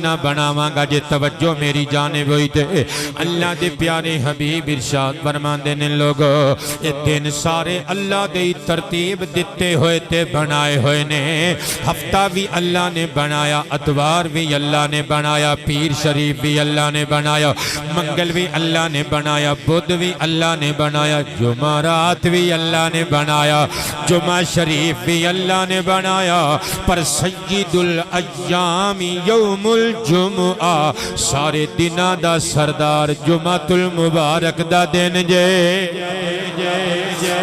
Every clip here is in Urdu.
نہ بناواں جے توجہ میری جانب ہوئی تے اللہ دے پیارے حبیب ارشاد فرماندے نے لوگو اے دن سارے اللہ دے ترتیب دتے ہوئے تے بنائے ہوئے نے ہفتہ بھی اللہ نے بنایا اتوار بھی اللہ نے بنایا پیر شریف بھی اللہ نے بنایا منگل بھی اللہ نے بنایا بدھ بھی اللہ نے بنایا جمعرات بھی اللہ نے بنایا جمعہ شریف بھی اللہ نے بنایا پر سید الایام یوم الجمعہ سارے دنہ دا سردار جمعۃ المبارک دا دن جے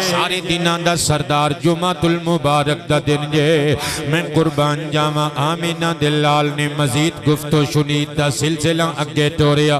سارے دنہ دا سردار جمعۃ المبارک دا دن جے میں قربان جاما آمینہ دلال نے مزید گفت و شنید دا سلسلہ اگے ٹوریا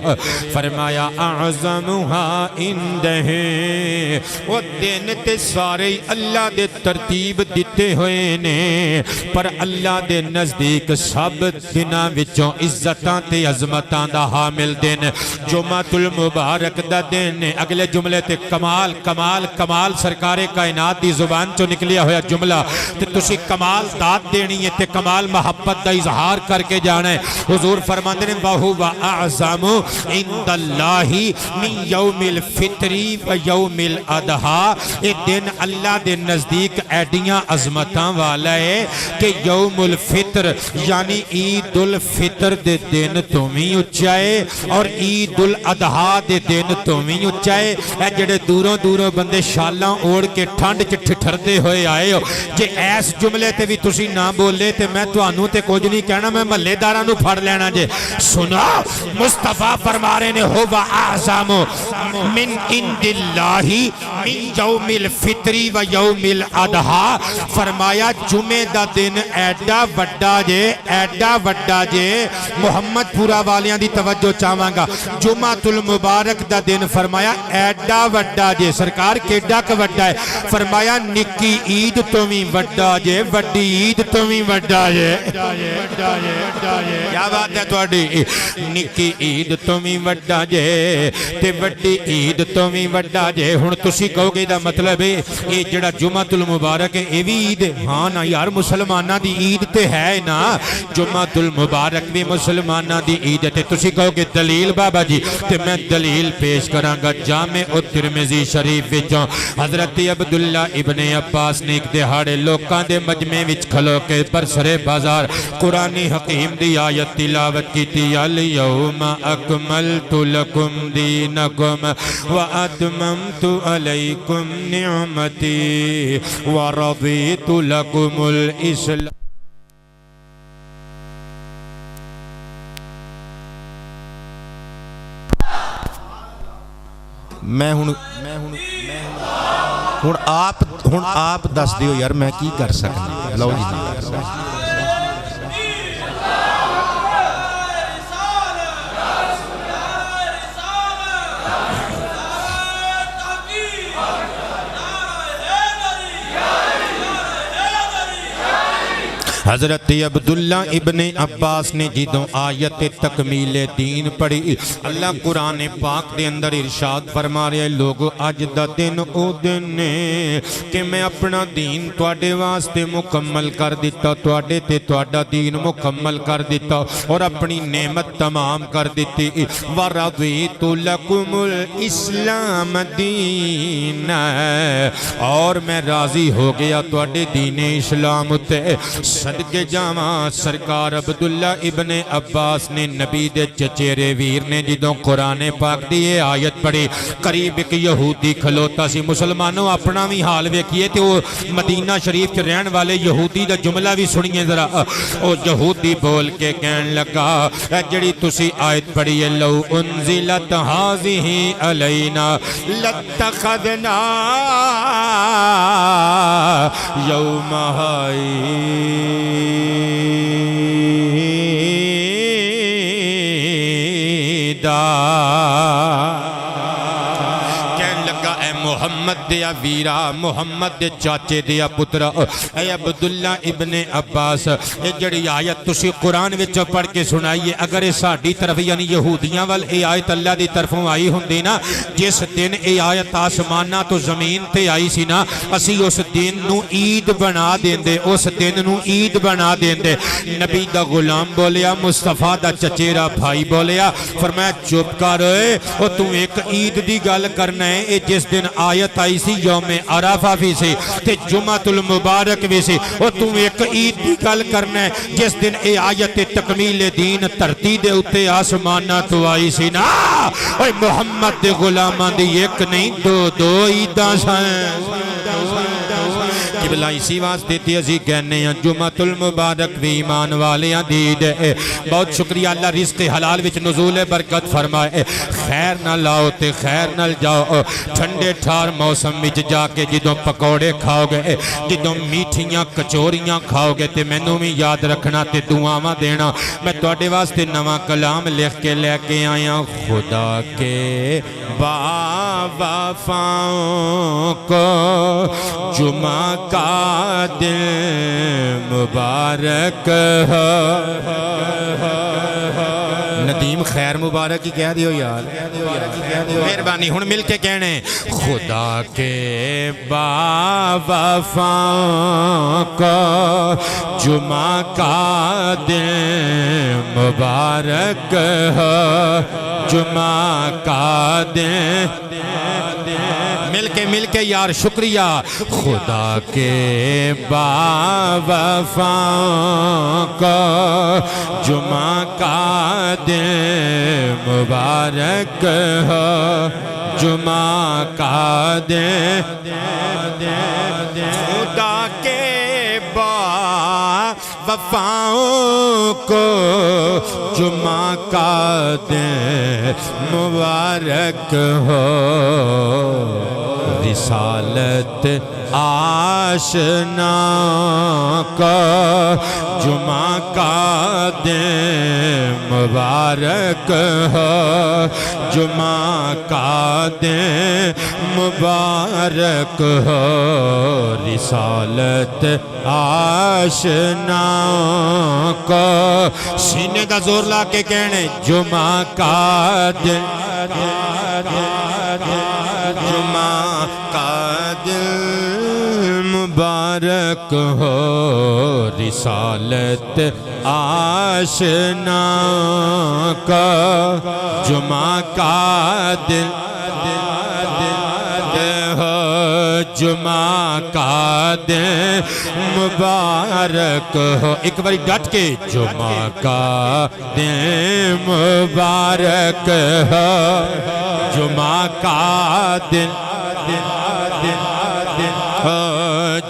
فرمایا اعظمہا اندہیں وہ دن تے سارے اللہ دے ترتیب دیتے ہوئے نے پر اللہ دے نزدیک سب دنہ وچوں عزتاں تے عظمتاں دا حامل دن جمعۃ المبارک دا دن اگلے جملے تے کمال کمال کمال سرکار کائنات دی زبان چو نکلیا ہویا جملہ تے تسی کمال داد دینی ہے تے کمال محبت دا اظہار کر کے جانا ہے حضور فرماندے نے وَهُوَ أَعْظَمُ عِنْدَ اللَّهِ مِنْ يَوْمِ الْفِطْرِ وَيَوْمِ الْأَضْحَى اے دن اللہ دے نزدیک ایڈیاں عظمتاں والا ہے کہ یوم الفطر یعنی عید الفطر دے دن تمہیں اچھائے اور عید الاضحیٰ دے دن تمہیں اچھائے اے جڑے دوروں دوروں بندے شالاں اوڑ کے ٹھنڈ چ ٹھٹھردے ہوئے آئے ہو جے ایس جملے تے بھی تسی نہ بولے تے میں تو آنوں تے کچھ نہیں کہنا میں محلے داراں نو پھڑ لینا جے سنا مصطفیٰ فرما رہے نے هو اعظم من عند اللہ من یوم الفطر و یوم الاضحیٰ فرمایا جمعہ دا دن ایڈا وڈا جے محمد پورا والیاں دی توجہ چاہواں گا جمعۃ المبارک دا دن فرمایا ایڈا وڈا جے سرکار کیڈا کا وڈا ہے فرمایا نکی عید تو بھی وڈا جے وڈی عید تو بھی وڈا جے کیا بات ہے توڑی نکی عید تو بھی وڈا جے تے وڈی عید تو بھی وڈا جے ہن تسی کہو گے دا مطلب ہے یہ جڑا جمعۃ المبارک ہے یہ بھی عید ہے ہاں نا یار مسلمانہ دی عید تے ہے نا جمعۃ المبارک بھی مسلمانہ دی عید ہے تسی کہو گے دلیل بابا جی تے میں دلیل پیش کراں گا جامع الترمذی شریف وچوں حضرت عبداللہ ابن عباس نے ایک دہاڑے لوکاں دے مجمع وچ کھلو کے برسرے بازار قرآن حکیم دی آیت تلاوت کیتی الیوم اکملت لکم دینکم واتممت علیکم نعمتی ورضیت لکم الاسلام میں ہن آپ دس دیو یار میں کی کر سکنا لو جی حضرت عبداللہ ابن عباس نے جدوں آیت تکمیل دین پڑھی اللہ قرآن پاک دے اندر ارشاد فرما رہے لوگو اج دا دن او دن نے کہ میں اپنا دین تواڈے واسطے مکمل کر دیتا تواڈے تے تواڈا دین مکمل کر دیتا اور اپنی نعمت تمام کر دیتی وَرَضِيتُ لَكُمُ الْإِسْلَامَ دِينَ اور میں راضی ہو گیا تواڈے دین اسلام تے صدقے جاواں سرکار عبداللہ ابن عباس نے نبی دے چچیرے ویر نے جدوں قرآن پاک دی آیت پڑھی قریب ایک یہودی کھلوتا سی مسلمانوں اپنا بھی حال ویکھیے تے وہ مدینہ شریف کے رہن والے یہودی دا جملہ بھی سنیے ذرا او یہودی بول کے کہن لگا جڑی تسی آیت پڑھی ہے لو انزلت هذه علینا لاتخذنا یوم کہنے لگا اے محمد محمد دیا ویرا محمد دے چاچے دیا پترا اے عبداللہ ابن عباس اے جڑی آیت تسی قرآن وچ پڑھ کے سنائیے اگر اے ساڈی طرف یعنی یہودیاں وال اے آیت اللہ دی طرفوں آئی ہوندی نا جس دن اے آیت آسمانہ تو زمین تے آئی سی نا اسی اس دن نو عید بنا دیندے اس دن نو عید بنا دیندے نبی دا غلام بولیا مصطفیٰ دا چچیرا بھائی بولیا فرمایا چپ کر او تو ایک عید دی گل کرنا ہے اے جس دن آیت آئی سی یوم عرفہ بھی سی تے جمعۃ المبارک بھی سی او تو ایک عید دی گل کرنا ہے جس دن اے آیت تکمیل دین دھرتی دے اتے آسمانہ تو آئی سی نا اوے محمد دے غلاماں دی ایک نہیں دو عیداں سن قبلہ اسی واسطے تے اسی کہنے ہیں جمعۃ المبارک بھی ایمان والیاں دید ہے بہت شکریہ اللہ رزق حلال وچ نزول برکت فرمائے خیر نہ لاؤ تے خیر نہ جاؤ ٹھنڈے ٹھار موسم وچ جا کے جدوں پکوڑے کھاؤ گے جدوں میٹھیاں کچوریاں کھاؤ گے تے مینوں بھی یاد رکھنا تے دعاواں دینا میں تواڈے واسطے نواں کلام لکھ کے لے کے آیا خدا کے با وفاؤں کو جمعہ کا دن مبارک ندیم خیر مبارک ہی کہہ دیو یار مہربانی ہن مل کے کہنے خدا کے با وفاؤں کو جمعہ کا دن مبارک جمعہ کا دن مل کے یار شکریہ خدا کے با وفاؤں کو جمعہ کا دن مبارک ہو جمعہ کا دن خدا کے با وفاؤں کو جمعہ کا دن مبارک ہو رسالت آشنا کا جمعہ کا دن مبارک ہو جمعہ کا دن مبارک ہو رسالت آشنا کو سینے دا زور لا کے کہنے جمعہ کا دن جمعہ کا دن مبارک ہو رسالت آشنا کا جمعہ کا دن جمعہ کا دن مبارک ہو ایک باری ڈٹ کے جمعہ کا دن مبارک ہو جمعہ کا دن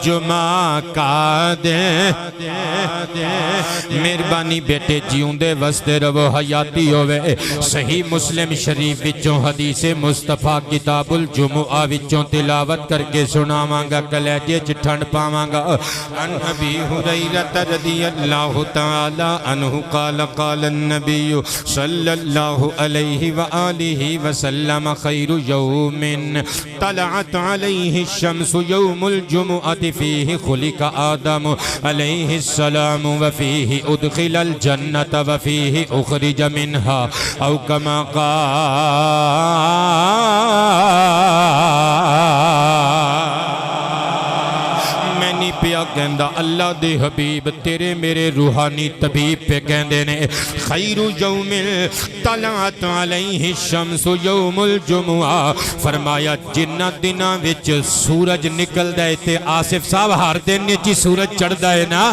جمعہ کا دن مہربانی بیٹے جیوندے وستے رو حیاتی ہوئے صحیح مسلم شریف وچوں حدیث مصطفیٰ کتاب الجمعہ وچوں تلاوت کر کے سناواں گا کلیجے چٹھنڈ پاواں گا ان ابی ہریرہ رضی اللہ تعالی عنہ قال قال النبی صلی اللہ علیہ وآلہ وسلم خیر یوم طلعت علیہ الشمس یوم الجمعہ فیہ خلق آدم علیہ السلام وفیہ ادخل الجنت وفیہ اخرج منہا او کما قال پیا کہندہ اللہ دے حبیب تیرے میرے روحانی طبیب پہ کہندے نے خیر یوم طلعت علیہ الشمس یوم الجمعہ فرمایا جنہ دنہ وچ سورج نکل دائے تے آصف صاحب ہر دن نیچی سورج چڑھ دائے نا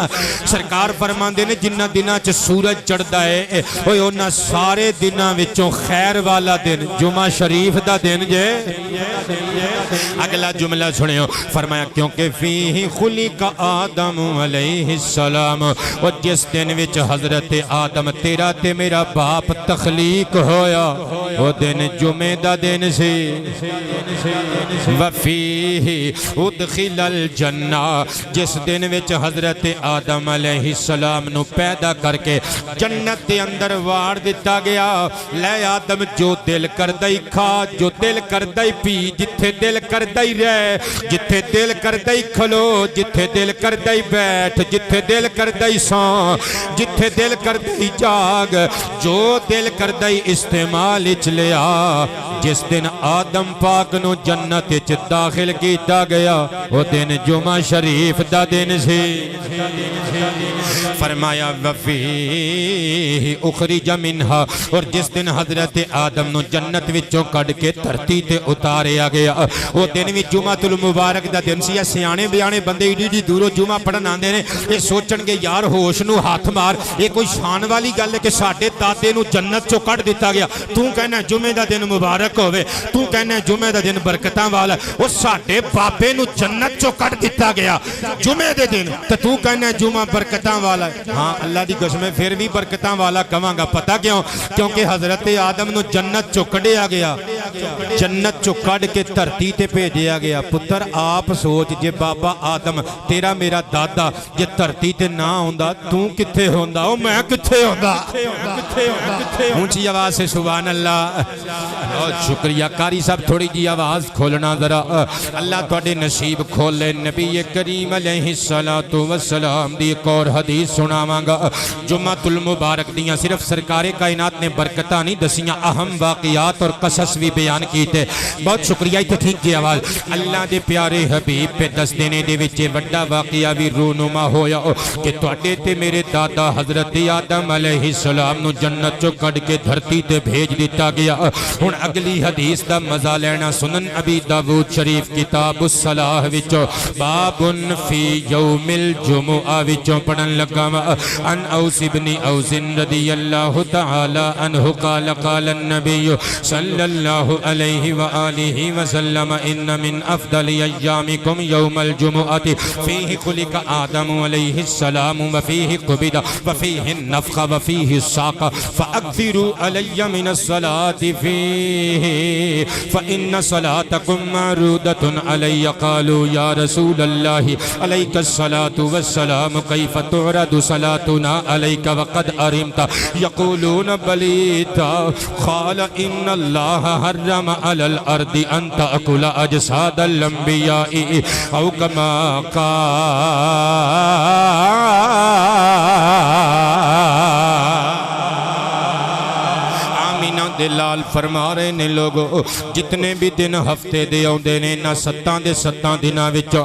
سرکار فرمان دے نے جنہ دنہ چ سورج چڑھ دائے اوہ انہا سارے دنہ وچوں خیر والا دن جمعہ شریف دا دن جے اگلا جملہ سنیو فرمایا کیونکہ فیہ خلق آدم علیہ السلام، اور جس دن وچ حضرت آدم تیرا تے میرا باپ تخلیق ہویا وہ دن جمعہ دا دن سی، وفیہ ادخل الجنہ، جس دن وچ حضرت آدم علیہ السلام نو پیدا کر کے جنت دے اندر وار دیتا گیا۔ لے آدم جو دل کردائی کھا، جو دل کردائی پی، جتھے دل کردائی رہ، جتھے دل کردائی کھلو، جتھے دل کردائی بیٹھ، جتھے دل کردائی سان، جتھے دل کردائی جاگ، جو دل کردائی استعمال اچ لیا۔ جس دن آدم پاک نو جنت اچ داخل کیتا گیا وہ دن جمعہ شریف دا دن سی۔ فرمایا وفیہ اخرج منہا، اور جس دن حضرت آدم نو جنت وچوں کڈ کے دھرتی تے اتاریا گیا وہ دن بھی جمعہ المبارک دا دن سی۔ سیانے بیانے بندے ایڈی دوروں جمعہ پڑھن آندے نے، یہ سوچن گے یار ہوش نو ہاتھ مار، یہ کوئی شان والی گل ہے کہ ساڈے دادے نو جنت چوں کڈ دتا گیا، تو کہنا جمعے دا دن مبارک ہوئے، تو کہنا جمعے دا دن برکتاں والا، وہ ساڈے بابے نو جنت چوں کڈ دتا گیا جمعے دے دن، تو کہنا جمعہ برکتاں والا ہے۔ ہاں اللہ دی قسم ہے پھر بھی برکتاں والا کہاں گا، پتہ کیوں؟ کیونکہ حضرت آدم نو جنت چوں کڈیا گیا، جنت چوں کڈ کے دھرتی تے بھیجیا گیا۔ پتر آپ سوچ جے بابا آدم تیرا میرا دادا جے دھرتی تے نہ ہوندا تو کتھے ہوندا، او میں کتھے ہوندا؟ اونچی آواز سے سبحان اللہ۔ بہت شکریہ قاری صاحب، تھوڑی جی آواز کھولنا ذرا، اللہ تواڈے نصیب کھولے۔ نبی کریم علیہ السلام دی ایک اور حدیث سناواں گا جمعہ المبارک دیاں، صرف سرکار کائنات نے برکتاں نہیں دسیاں، اہم واقعات اور قصص بھی بیان کیتے۔ بہت شکریہ، تے ٹھیک جی آواز۔ اللہ دے پیارے حبیب پہ دس دینے دے وچے وڈا واقعہ بھی رونما ہویا کہ تواڈے تے میرے دادا حضرت آدم علیہ السلام نو جنت چوں کڈ کے دھرتی تے بھیج دیتا گیا۔ ہن اگلی حدیث دا مزہ لینا، سنن ابی داؤد شریف کتاب الصلاۃ وچوں باب فی یوم الجمعہ وچوں پڑھن لگا ان اوس بن اوس رضی اللہ تعالی عنہ قال قال النبی صلی اللہ علیہ وآلہ وسلم ان من افضل ایامکم یوم الجمعہ فیہ خلق آدم علیہ السلام وفیہ قبض وفیہ النفخ وفیہ الساق فاکثروا علی من الصلاة فیہ فإن صلاتکم معروضۃ علی قالوا یا رسول اللہ علیک الصلاة والسلام کیف تعرض صلاتنا علیک وقد ارمت یقولون بلیتا قال ان اللہ حرم علی الارض ان تأکل اجساد الانبیاء او کما دلال فرما رہے نے لوگو جتنے بھی دن ہفتے دے آؤندے نے نہ ستاں دے ستاں دناں وچ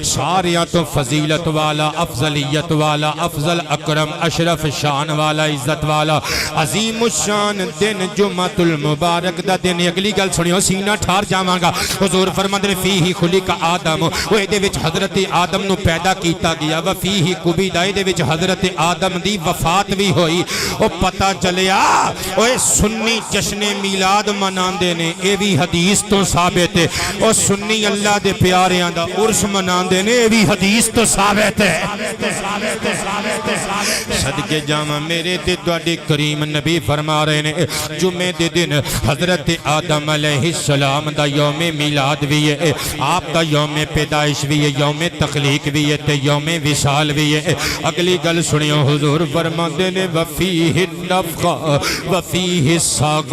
ساریاں تو فضیلت والا، افضلیت والا، افضل اکرم اشرف شان والا، عزت والا، عظیم الشان دن جمعہ المبارک دا دن۔ اگلی گل سنیو سینہ ٹھار جاواں گا۔ حضور فرماندے نے فیہ خلق آدم، وہ دے وچ حضرت آدم نو پیدا کیتا گیا، و فیہ قبض، دے وچ حضرت آدم دی وفات بھی ہوئی۔ او پتہ چلیا اوے سنی جشن میلاد مناندے نے، اے بھی حدیث تو ثابت ہے، اور سنی اللہ دے پیاریاں دا عرس مناندے نے، اے بھی حدیث تو ثابت ہے۔ صدقے جاواں میرے تے تواڈے کریم نبی فرما رہے نے جمعے دے دن حضرت آدم علیہ السلام دا یوم میلاد بھی ہے، آپ دا یوم پیدائش بھی ہے، یوم تخلیق بھی ہے تے یوم وصال بھی ہے۔ اگلی گل سنیو حضور فرماندے نے وفیہ النفخ وفیہ الساق،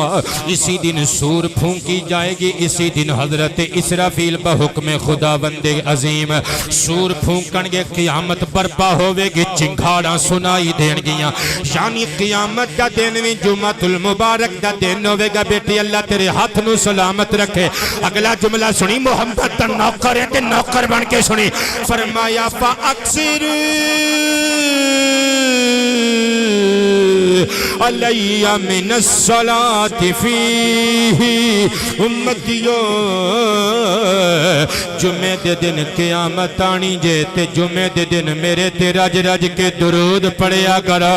اسی دن سور پھونکی جائے گی، اسی دن حضرت اسرافیل بحکم خداوند عظیم سور پھونکن گے، قیامت برپا ہوئے گی، چنگھاڑاں سنائی دین گیاں، یعنی قیامت دا دن بھی جمعہ المبارک دا دن ہوئے گا۔ بیٹی اللہ تیرے ہاتھ نو سلامت رکھے۔ اگلا جملہ سنی، محمد تا نوکر ہے تے نوکر بن کے سنی، فرمایا فَأَكْسِرُ علی من الصلاة فیہ امتیو جمعے دے دن قیامت آنی جے تے جمعے دے دن میرے تے رج رج کے درود پڑھیا کرو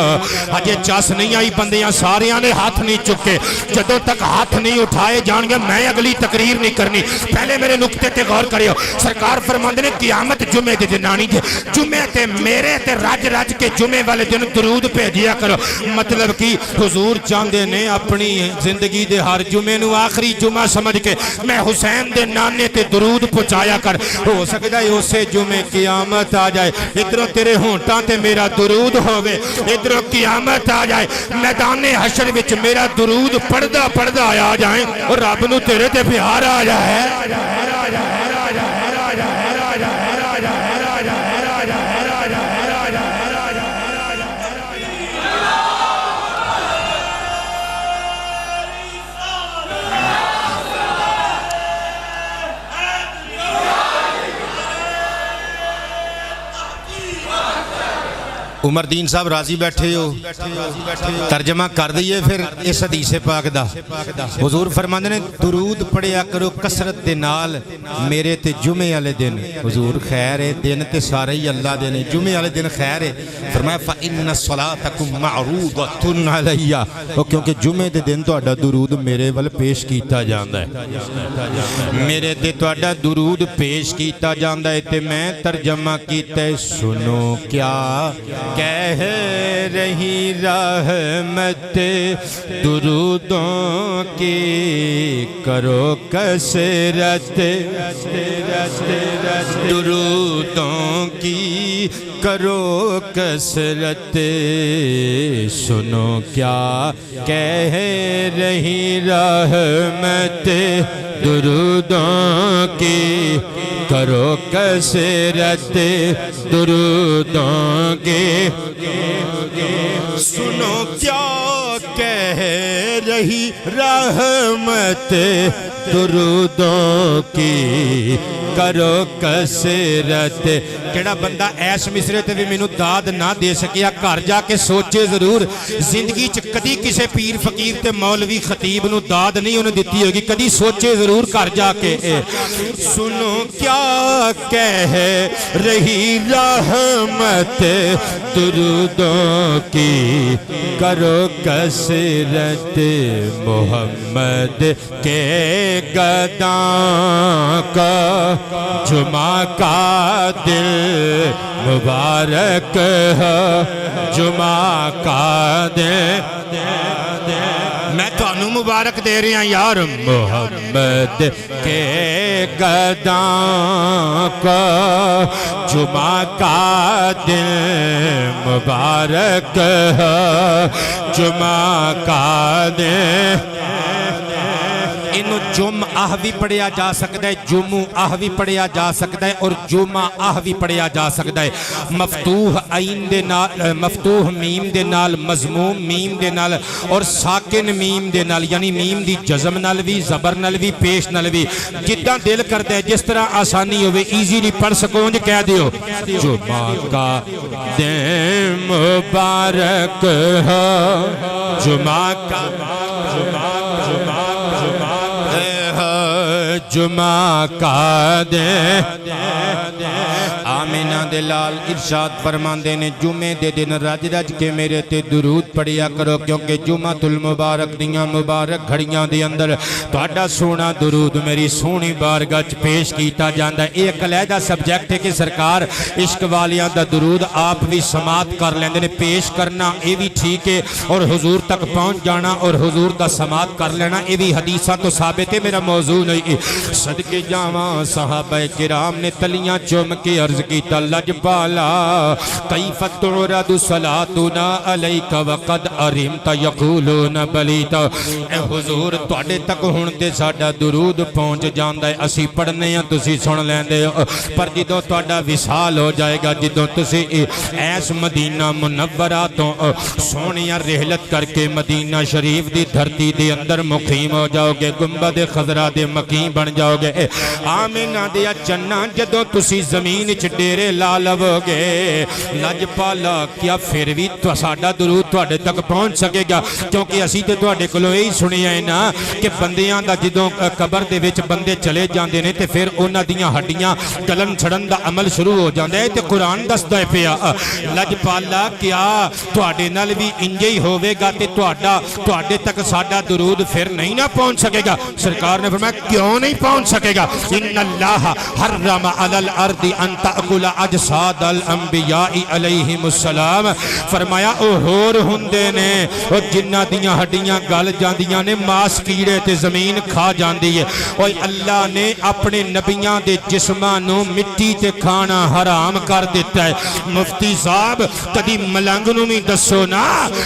اجے چاس نہیں آئی بندیاں ساریاں نے ہاتھ نہیں چکے جدوں تک ہاتھ نہیں اٹھائے جان گے میں اگلی تقریر نہیں کرنی پہلے میرے نکتے تے غور کریو سرکار فرماندے نے قیامت جمعے دے دن آنی جے جمعے تے میرے تے رج رج کے جمعے والے دن درود بھیجیا کرو مطلب کی حضور چاندے نے اپنی زندگی دے ہر جمعے نو آخری جمعہ سمجھ کے میں حسین دے نانے تے درود پہنچایا کر ہو سکتا ہے اسے جمعے قیامت آ جائے ادھروں تیرے ہونٹاں تے میرا درود ہوئے ادھروں قیامت آ جائے میدان حشر وچ میرا درود پڑھدا پڑھدا آ جائیں اور رب نو تیرے تے پیار آ جائے عمر دین صاحب راضی بیٹھے ہو ترجمہ کر دئیے پھر اس حدیث پاک دا حضور فرماندے نے درود پڑھیا کرو کثرت دے نال میرے تے جمعے والے دن حضور خیر ہے دن تے سارے ہی اللہ دے نے جمعے والے دن خیر ہے فرمایا فإن صلاتکم معروضۃ علی کیونکہ جمعے دے دن تہاڈا درود میرے ول پیش کیتا جاندا ہے میرے تے تہاڈا درود پیش کیتا جاندا ہے تے میں ترجمہ کیتا ہے سنو کیا کہہ رہی رحمت درودوں کی کرو کثرت درودوں کی کرو کثرت سنو کیا کہہ رہی رحمت درودوں کی کرو کثرت درودوں کی سنو کیا کہہ رہی رحمت درودوں کی کرو کثرت کیڑا بندہ ایس مصرے تے بھی مینوں داد نہ دے سکیا گھر جا کے سوچے ضرور زندگی چ کدی کسے پیر فقیر تے مولوی خطیب نو داد نہیں انہیں دتی ہوگی کدی سوچے ضرور گھر جا کے سنو کیا کہہ رہی رحمت درودوں کی کرو کثرت محمد کے گداں کا جمعہ کا دل مبارک ہے جمعہ کا دل میں تو انو مبارک دے رہی ہیں یار محمد کے گداں کا جمعہ کا دل مبارک ہے جمعہ کا دل انہوں جمعہ بھی پڑھیا جا سکتا ہے جمعہ بھی پڑھیا جا سکتا ہے اور جمعہ بھی پڑھیا جا سکتا ہے مفتوح عین دے نال مفتوح میم دے نال مضموم میم دے نال اور ساکن میم دے نال یعنی میم دی جزم نال بھی زبر نال بھی پیش نال بھی جدہ دل کرتا ہے جس طرح آسانی ہوئے ایزیلی پڑھ سکوں جو کہہ دیو جمعہ کا دن مبارک ہے جمعہ کا جمعہ کا دن آمینہ دلال ارشاد فرماندے نے جمعے دے دن رج رج کے میرے تے درود پڑھیا کرو کیونکہ جمعہ المبارک دیاں مبارک گھڑیاں دے اندر تہاڈا سونا درود میری سونی بارگاہ چ پیش کیتا جاندا ہے ایک علیحدہ سبجیکٹ ہے کہ سرکار عشق والیاں دا درود آپ بھی سماعت کر لیندے نے پیش کرنا اے بھی ٹھیک ہے اور حضور تک پہنچ جانا اور حضور دا سماعت کر لینا اے بھی حدیثاں تو ثابت ہے میرا موضوع نہیں صدقے جاواں صحابہ کرام نے تلیاں چوم کے عرض کیتا لجپالا کیف تعرض صلاتنا علیک وقد ارمت یقولون بلیتا اے حضور تواڈے تک ہن تے ساڈا درود پہنچ جاندا ہے اسی پڑھنے ہاں تسی سن لیندے ہو پر جدوں تواڈا وصال ہو جائے گا جدوں تسی ایس مدینہ منورہ تو سونیاں رحلت کر کے مدینہ شریف دی دھرتی دے اندر مقیم ہو جاؤ گے گنبد خضرا دے مقیم بن بن جاؤ گے آمینہ دیا چنا جدوں تسی زمین چ ڈیرے لا لو گے لجپالا کیا پھر بھی ساڈا درود تواڈے تک پہنچ سکے گا کیونکہ اسی تے تواڈے کولوں یہی سنیا ہے نا کہ بندیاں دا جدوں قبر دے وچ بندے چلے جاندے نے تے پھر انہاں دیاں ہڈیاں گلن چھڑن دا عمل شروع ہو جاندا ہے تے قرآن دسدا ہے پیا لجپالا کیا تواڈے نال بھی انج ہی ہوے گا تے تواڈے تک ساڈا درود پھر نہیں نہ پہنچ سکے گا سرکار نے فرمایا کیوں نہیں پہنچ سکے گا ان اللہ حرم علی الارض ان تاکل اجساد الانبیاء علیہم السلام فرمایا او ہور ہوندے نے او جنہ دیاں ہڈیاں گل جاندیاں نے ماس کیڑے تے زمین کھا جاندی ہے اوے اللہ نے اپنے نبیاں دے جسماں نو مٹی تے کھانا حرام کر دیتا ہے مفتی صاحب کدی ملنگ نو بھی دسو نا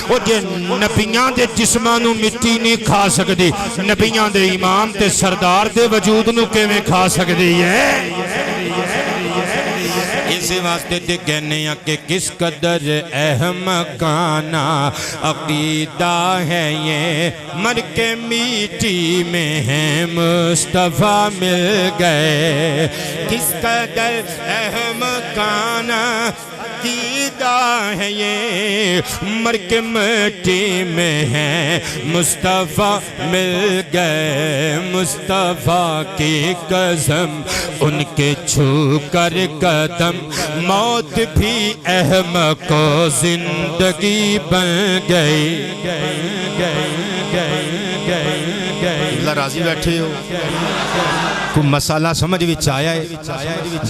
او جے نبیاں دے جسماں نو مٹی نہیں کھا سکدی نبیاں دے امام تے سردار دے وجود نو کیویں کھا سکدی ہے اس واسطے تے کہنے ہیں کہ کس قدر اہم کانا عقیدہ ہے یہ مر کے میٹی میں ہے مصطفیٰ مل گئے کس قدر اہم کانا عقیدہ ہے یہ مر کے مٹی میں ہے مصطفیٰ مل گئے مصطفیٰ کی قسم ان کے چھو کر قدم موت بھی احمق کو زندگی بن گئی اللہ راضی بیٹھے ہو کو مسئلہ سمجھ وچ آیا ہے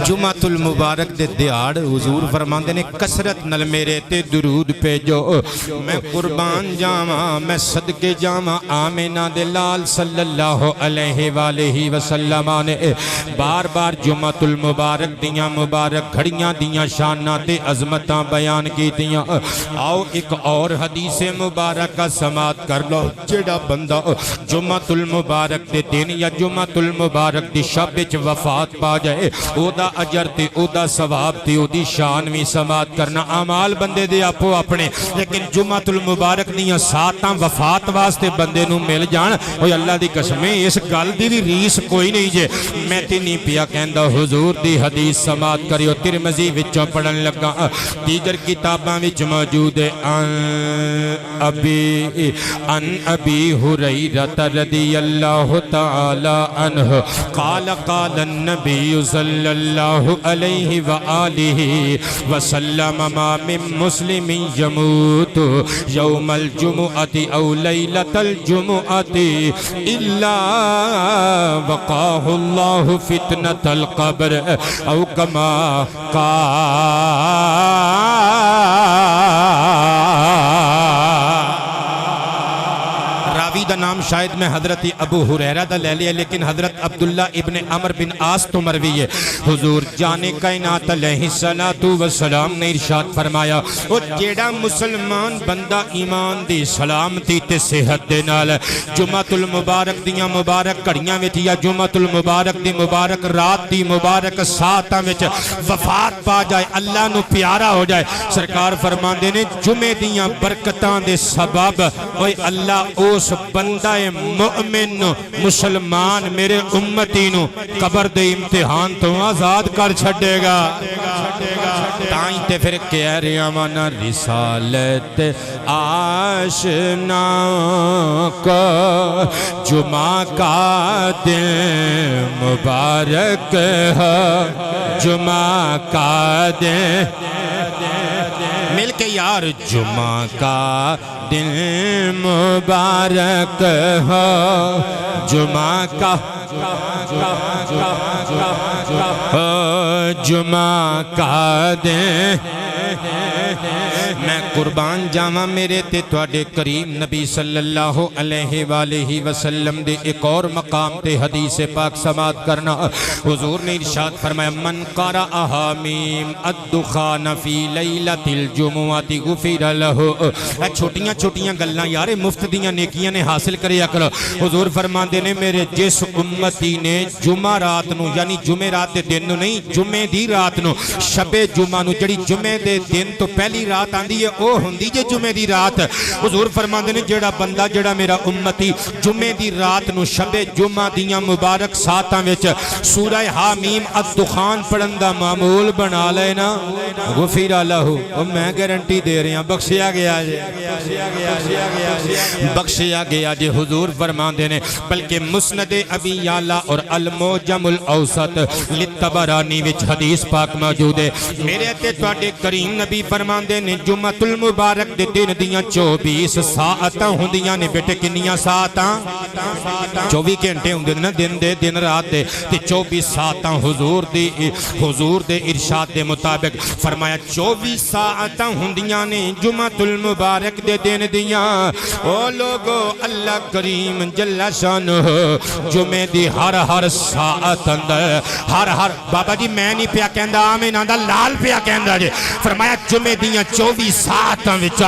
جمعۃ المبارک دے دیاڑ حضور فرماندے نے کثرت نال میرے تے درود بھیجو میں قربان جاواں میں صدقے جاواں آمینہ دے لال صلی اللہ علیہ وآلہ وسلم نے بار بار جمعۃ المبارک دیاں مبارک گھڑیاں دیاں شاناں تے عظمتاں بیان کیتیاں آؤ ایک اور حدیث مبارکہ سماعت کر لو جڑا بندہ جمعۃ المبارک دے دن یا جمعۃ المبارک دی شب وچ وفات پا جائے او دا اجر تے او دا ثواب تے او دی شان وی سماعت کرنا اعمال بندے دے آپو اپنے لیکن جمعۃ المبارک دیاں ساتاں وفات واسطے بندے نو مل جان اوے اللہ دی قسم اس گل دی بھی ریس کوئی نہیں جے میں تے نہیں پیا کہندا حضور دی حدیث سماعت کریو ترمذی وچوں پڑھن لگا دیگر کتاباں وچ موجود ہے ان ابی ہریرہ رضی اللہ تعالی عنہ قال قال النبي صلى الله عليه وآله وسلم ما من مسلم يموت يوم الجمعة أو ليلة الجمعة إلا وقاه الله فتنة القبر أو كما قال راوی دا نام شاید میں حضرت ابو ہریرہ دا لے لیا لیکن حضرت عبداللہ ابن عمر بن عاص تو مروی ہے حضور جانے کائنات علیہ السلام نے ارشاد فرمایا اور جیڑا مسلمان بندہ ایمان دی سلامتی تے صحت دے نال جمعۃ المبارک دیاں مبارک کڑیاں وچ یا جمعۃ المبارک دی مبارک رات دی مبارک ساعتاں وچ وفات پا جائے اللہ نو پیارا ہو جائے سرکار فرماندے نے جمعے دیاں برکتاں دے سبب اوے اللہ اس بندہ مؤمن مسلمان میرے امتی نو قبر دے امتحان تو آزاد کر چھڑے گا تائیں تے پھر کہہ رہا مانا رسالت آشنا کو جمعہ کا دن مبارک ہے جمعہ کا دن مل کے یار جمعہ کا دن مبارک ہو جمعہ کا جمعہ کا دن میں قربان جاواں میرے تے تواڈے کریم نبی صلی اللہ علیہ وآلہ وسلم دے ایک اور مقام تے حدیث پاک سماعت کرنا حضور نے ارشاد فرمایا من قرأ حامیم الدخان فی لیلۃ الجمعۃ غفر لہ اے چھوٹیاں چھوٹیاں گلاں یار مفت دیاں نیکیاں نے حاصل کریا کرو حضور فرماندے نے میرے جس امتی نے جمعہ رات نو یعنی جمعرات دے دن نو نہیں جمعے دی رات نو شب جمعہ نو جڑی جمعے دے دن تو پہلی رات آندی ہے او ہوندی جے جمعے دی رات حضور فرماندے نے جیڑا بندہ جیڑا میرا امتی جمعے دی رات نو شب جمعہ دیاں مبارک ساتاں وچ سورہ حامیم الدخان پڑھن دا معمول بنا لے نا غفر لہ او میں گارنٹی دے رہا بخشیا گیا جے بخشیا گیا جے حضور فرماندے نے بلکہ مسند ابی یعلا اور المعجم الاوسط للطبرانی وچ حدیث پاک موجود ہے میرے تے تواڈے کریم نبی فرماندے نے جمعہ المبارک دے دن دیاں 24 ساعتاں ہوندیاں نے بیٹے کنیاں ساعتاں 24 گھنٹے ہوندے نا دن دے دن رات دے تے 24 ساعتاں حضور دے ارشاد دے مطابق فرمایا 24 ساعتاں ہوندیاں نے جمعہ المبارک دے دن دیاں او لوگو اللہ کریم جل شانہ جمعے دی ہر ساعت اندر ہر بابا جی میں نہیں پیا کہندا آمین آندا لال پیا کہندا جی فرمایا جمعے دیاں 24 ساعتاں وچ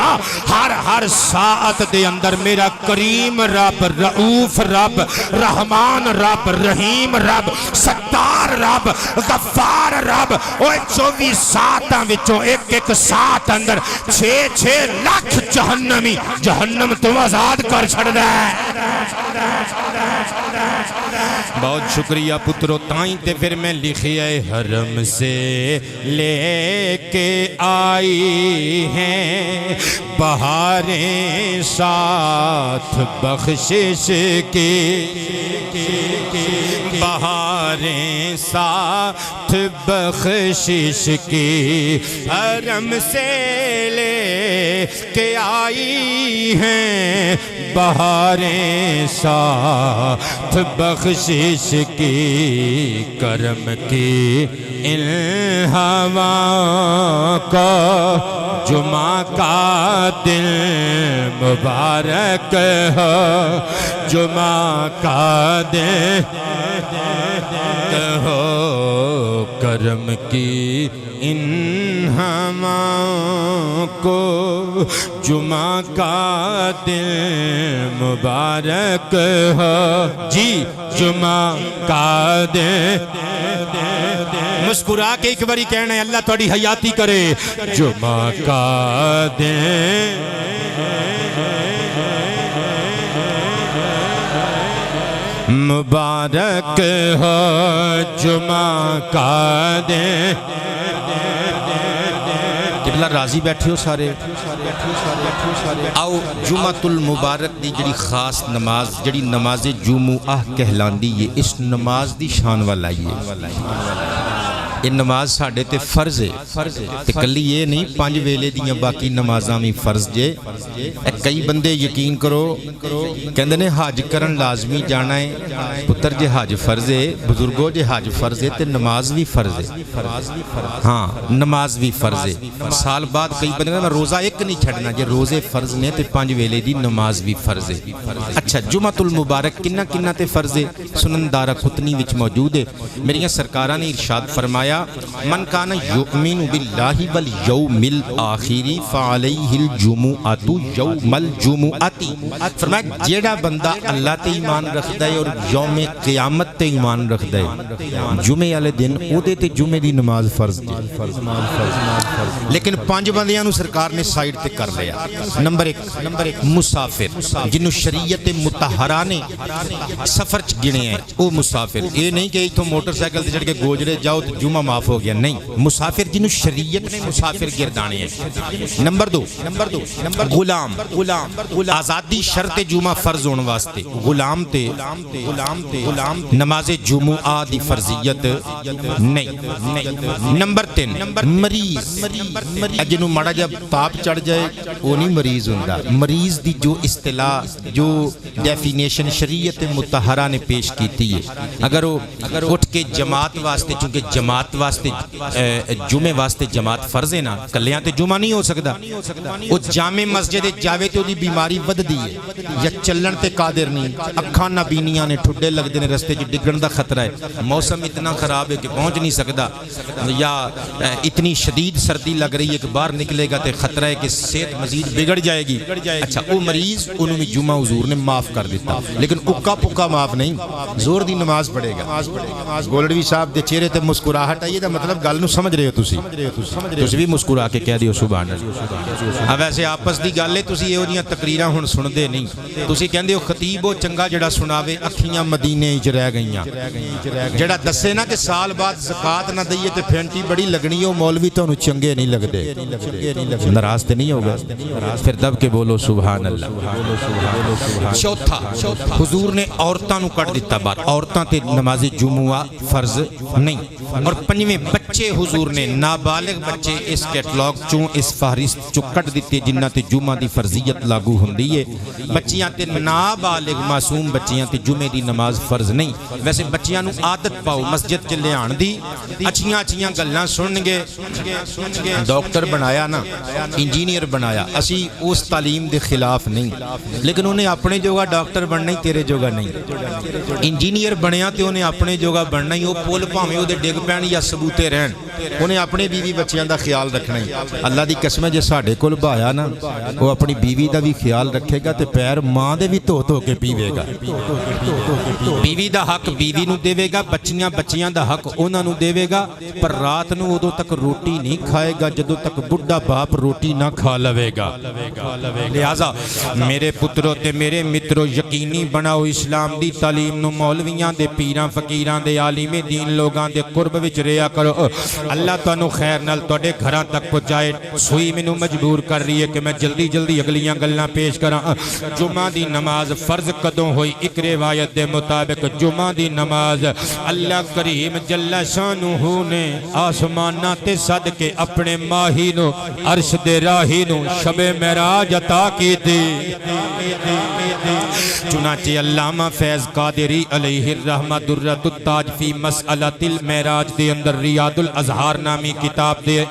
ہر ساعت دے اندر میرا کریم رب رؤوف رب رحمان رب رحیم رب ستار رب غفار رب اوے 24 ساعتاں وچوں ایک ساعت اندر 6 لاکھ جہنمی جہنم تو آزاد کر چھڑدا ہے بہت شکریہ پترو تائیں تے پھر میں لکھیا حرم سے لے کے آئی ہیں بہاریں ساتھ بخشش کی بہاریں ساتھ بخشش کی حرم سے لے کے آئی ہیں بہاریں ساتھ بخشش کی کرم کی ان ہوا کا جمعہ کا دن مبارک ہو جمعہ کا دن ہو کرم کی ان ہوا کو جمعہ کا دن مبارک ہو جی جمعہ کا دن مسکرا کے ایک باری کہنا ہے اللہ تھوڑی حیاتی کرے جمعہ کا دن مبارک ہو جمعہ کا دن قبلہ راضی بیٹھے ہو سارے آؤ جمعۃ المبارک دی جڑی خاص نماز جڑی نماز جمعہ کہلاندی یہ اس نماز دی شان والا یہ نماز ساڑھے تے فرض ہے تے کلی یہ نہیں 5 ویلے دیاں باقی نمازاں میں فرض جے کئی بندے یقین کرو کہندے نے حج کرن لازمی جانا ہے پتر جے حج فرض ہے بزرگوں جے حج فرض ہے تے نماز بھی فرض ہے ہاں نماز بھی فرض ہے سال بعد کئی بندے نے روزہ ایک نہیں چھڑنا جے روزے فرض نے تے 5 ویلے دی نماز بھی فرض ہے اچھا جمعۃ المبارک کنہ تے فرض ہے سنن دارقطنی وچ موجود ہے میریاں سرکاراں نے ارشاد فرمایا من کان یؤمن باللہ والیوم الآخر فعلیہ الجمعۃ یوم الجمعۃ فرمایا جیڑا بندہ اللہ تے ایمان رکھدا ہے اور یوم قیامت تے ایمان رکھدا ہے جمعے والے دن او دے تے جمعے دی نماز فرض لیکن 5 بندیاں نو سرکار نے سائیڈ تے کر لیا نمبر 1 مسافر جنوں شریعت مطہرہ نے سفر چ گنے ہیں او مسافر یہ نہیں کہ ایتھوں موٹر سائیکل تے چڑھ کے گوجرے جاؤ تے جمعہ معاف ہو گیا نہیں مسافر جنہوں شریعت نے مسافر گردانے ہیں نمبر 2 غلام آزادی شرط جمعہ فرض ہونے واسطے غلام تے نماز جمعہ دی فرضیت نہیں نمبر 3 مریض جنہوں مڑا جب تاپ چڑھ جائے وہ نہیں مریض ہوندہ مریض دی جو اصطلاح جو ڈیفینیشن شریعت مطہرہ نے پیش کیتی ہے اگر وہ اٹھ کے جماعت واسطے چونکہ جماعت واسطے جمعے واسطے جماعت فرض ہے نا کلیاں تے جمعہ نہیں ہو سکتا وہ جامع مسجد جاوے تو دی بیماری ود دی ہے یا چلن تے قادر نہیں اکھاں نہ بینیاں نے ٹھڈے لگ دے نے رستے جو ڈگن دا خطرہ ہے موسم اتنا خراب ہے کہ پہنچ نہیں سکتا یا اتنی شدید سردی لگ رہی ہے ایک بار نکلے گا تے خطرہ ہے کہ صحت مزید بگڑ جائے گی. اچھا وہ مریض انہوں نے جمعہ حضور نے معاف کر دیتا, لیکن اکا پکا معاف نہیں, زور دی نماز پڑھے گا. گولڑوی صاحب دے چہرے تے مسکراہٹ آئی, دا مطلب گل نو سمجھ رہے ہو تسی بھی مسکرا کے کہہ دیو سبحان اللہ. ویسے آپس دی گل ہے, تسی ایہو جیاں تقریراں ہن سندے نہیں, تسی کہندے ہو خطیب او چنگا جڑا سناوے اکھیاں مدینے وچ رہ گئیاں, جڑا دسے نا کہ سال بعد زکات نہ دئیے تے پھینٹی بڑی لگنی ہو, مولوی تانوں چنگے نہیں لگدے. ناراض تے نہیں ہوگا, پھر دب کے بولو سبحان اللہ. چوتھا حضور نے عورتاں نو کٹ دیتا بار, عورتاں تے نماز جمعہ فرض نہیں. اور پنجویں بچے حضور نے نابالغ بچے اس کیٹلاگ چوں اس فہرست چوں کٹ دیتے جنہ تے جمعہ دی فرضیت لاگو ہوندی ہے. بچیاں تے نابالغ معصوم بچیاں تے جمعے دی نماز فرض نہیں. ویسے بچیاں نو عادت پاؤ مسجد چ لے آن دی, اچھیاں اچھیاں گلاں سن گے. ڈاکٹر بنایا نا, انجینئر بنایا, اسی اس تعلیم دے خلاف نہیں, لیکن انہیں اپنے جوگا ڈاکٹر بننا ہی تیرے جوگا نہیں. انجینئر بنیا تے انہیں اپنے جوگا بننا ہی, وہ پول پاویں او دے ڈگ پین یا ثبوتے رہن, انہیں اپنے بیوی بچیاں دا خیال رکھنا ہی. اللہ دی قسم ہے جے ساڈے کول بھایا نا, وہ اپنی بیوی دا بھی خیال رکھے گا تے پیر ماں دے بھی دھو کے پیوے گا. بیوی دا حق بیوی نو دے گا, بچیاں بچیاں دا حق انہاں نو دے گا, پر رات نو ادو تک روٹی نہیں کھائے گا جدو تک بڑھا باپ روٹی نہ کھا لوے گا. لہذا میرے پتروں تے میرے متروں یقینی بناؤ اسلام دی تعلیم نو مولویاں دے پیراں فقیراں دے عالم دین لوگاں دے قرب وچ رہیا کرو. اللہ تانوں خیر نال تواڈے گھراں تک پہنچائے. سوئی مینوں مجبور کر رہی ہے کہ میں جلدی جلدی اگلیاں گلاں پیش کراں. جمعہ دی نماز فرض کدوں ہوئی؟ ایک روایت دے مطابق جمعہ دی نماز اللہ کریم جل شانہ نے آسماناں تے سد کے اپنے ماہی نو عرش دے راہی نو شب معراج عطا کی تھی. چنانچہ علامہ فیض قادری علیہ الرحمہ درۃ التاج فی مسئلۃ المعراج دے اندر ریاض الازہار نامی کتاب دے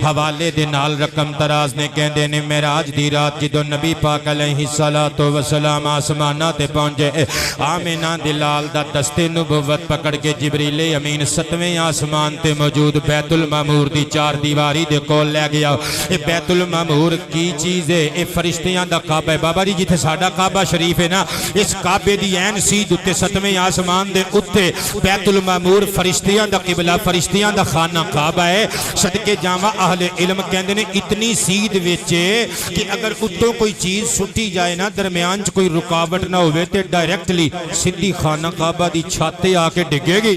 حوالے دے نال رقم تراز نے کہندے نے معراج دی رات جدو نبی پاک علیہ الصلوۃ والسلام آسماناں تے پہنچے, آمنہ دے لال دا دست نبوت پکڑ کے جبریل امین 7ویں آسمان تے موجود بیت المعمور دی چار دیواری دے کول لے گیا. اے بیت المعمور کی چیز ہے؟ اے فرشتیاں دا کعبہ ہے. بابا جی جتھے ساڈا کعبہ شریف ہے نا, اس کعبے دی عین سید اتے 7ویں آسمان دے اتے بیت المعمور فرشتیاں دا قبلہ, فرشتیاں دا خانہ کعبہ ہے. صدقے جاواں اہل علم کہندے نے اتنی سید وچ کہ اگر اتوں کوئی چیز سٹی جائے نا, درمیان چ کوئی رکاوٹ نہ ہوئے تے ڈائریکٹلی سیدھی خانہ کعبہ دی چھت آ کے ڈگے گی.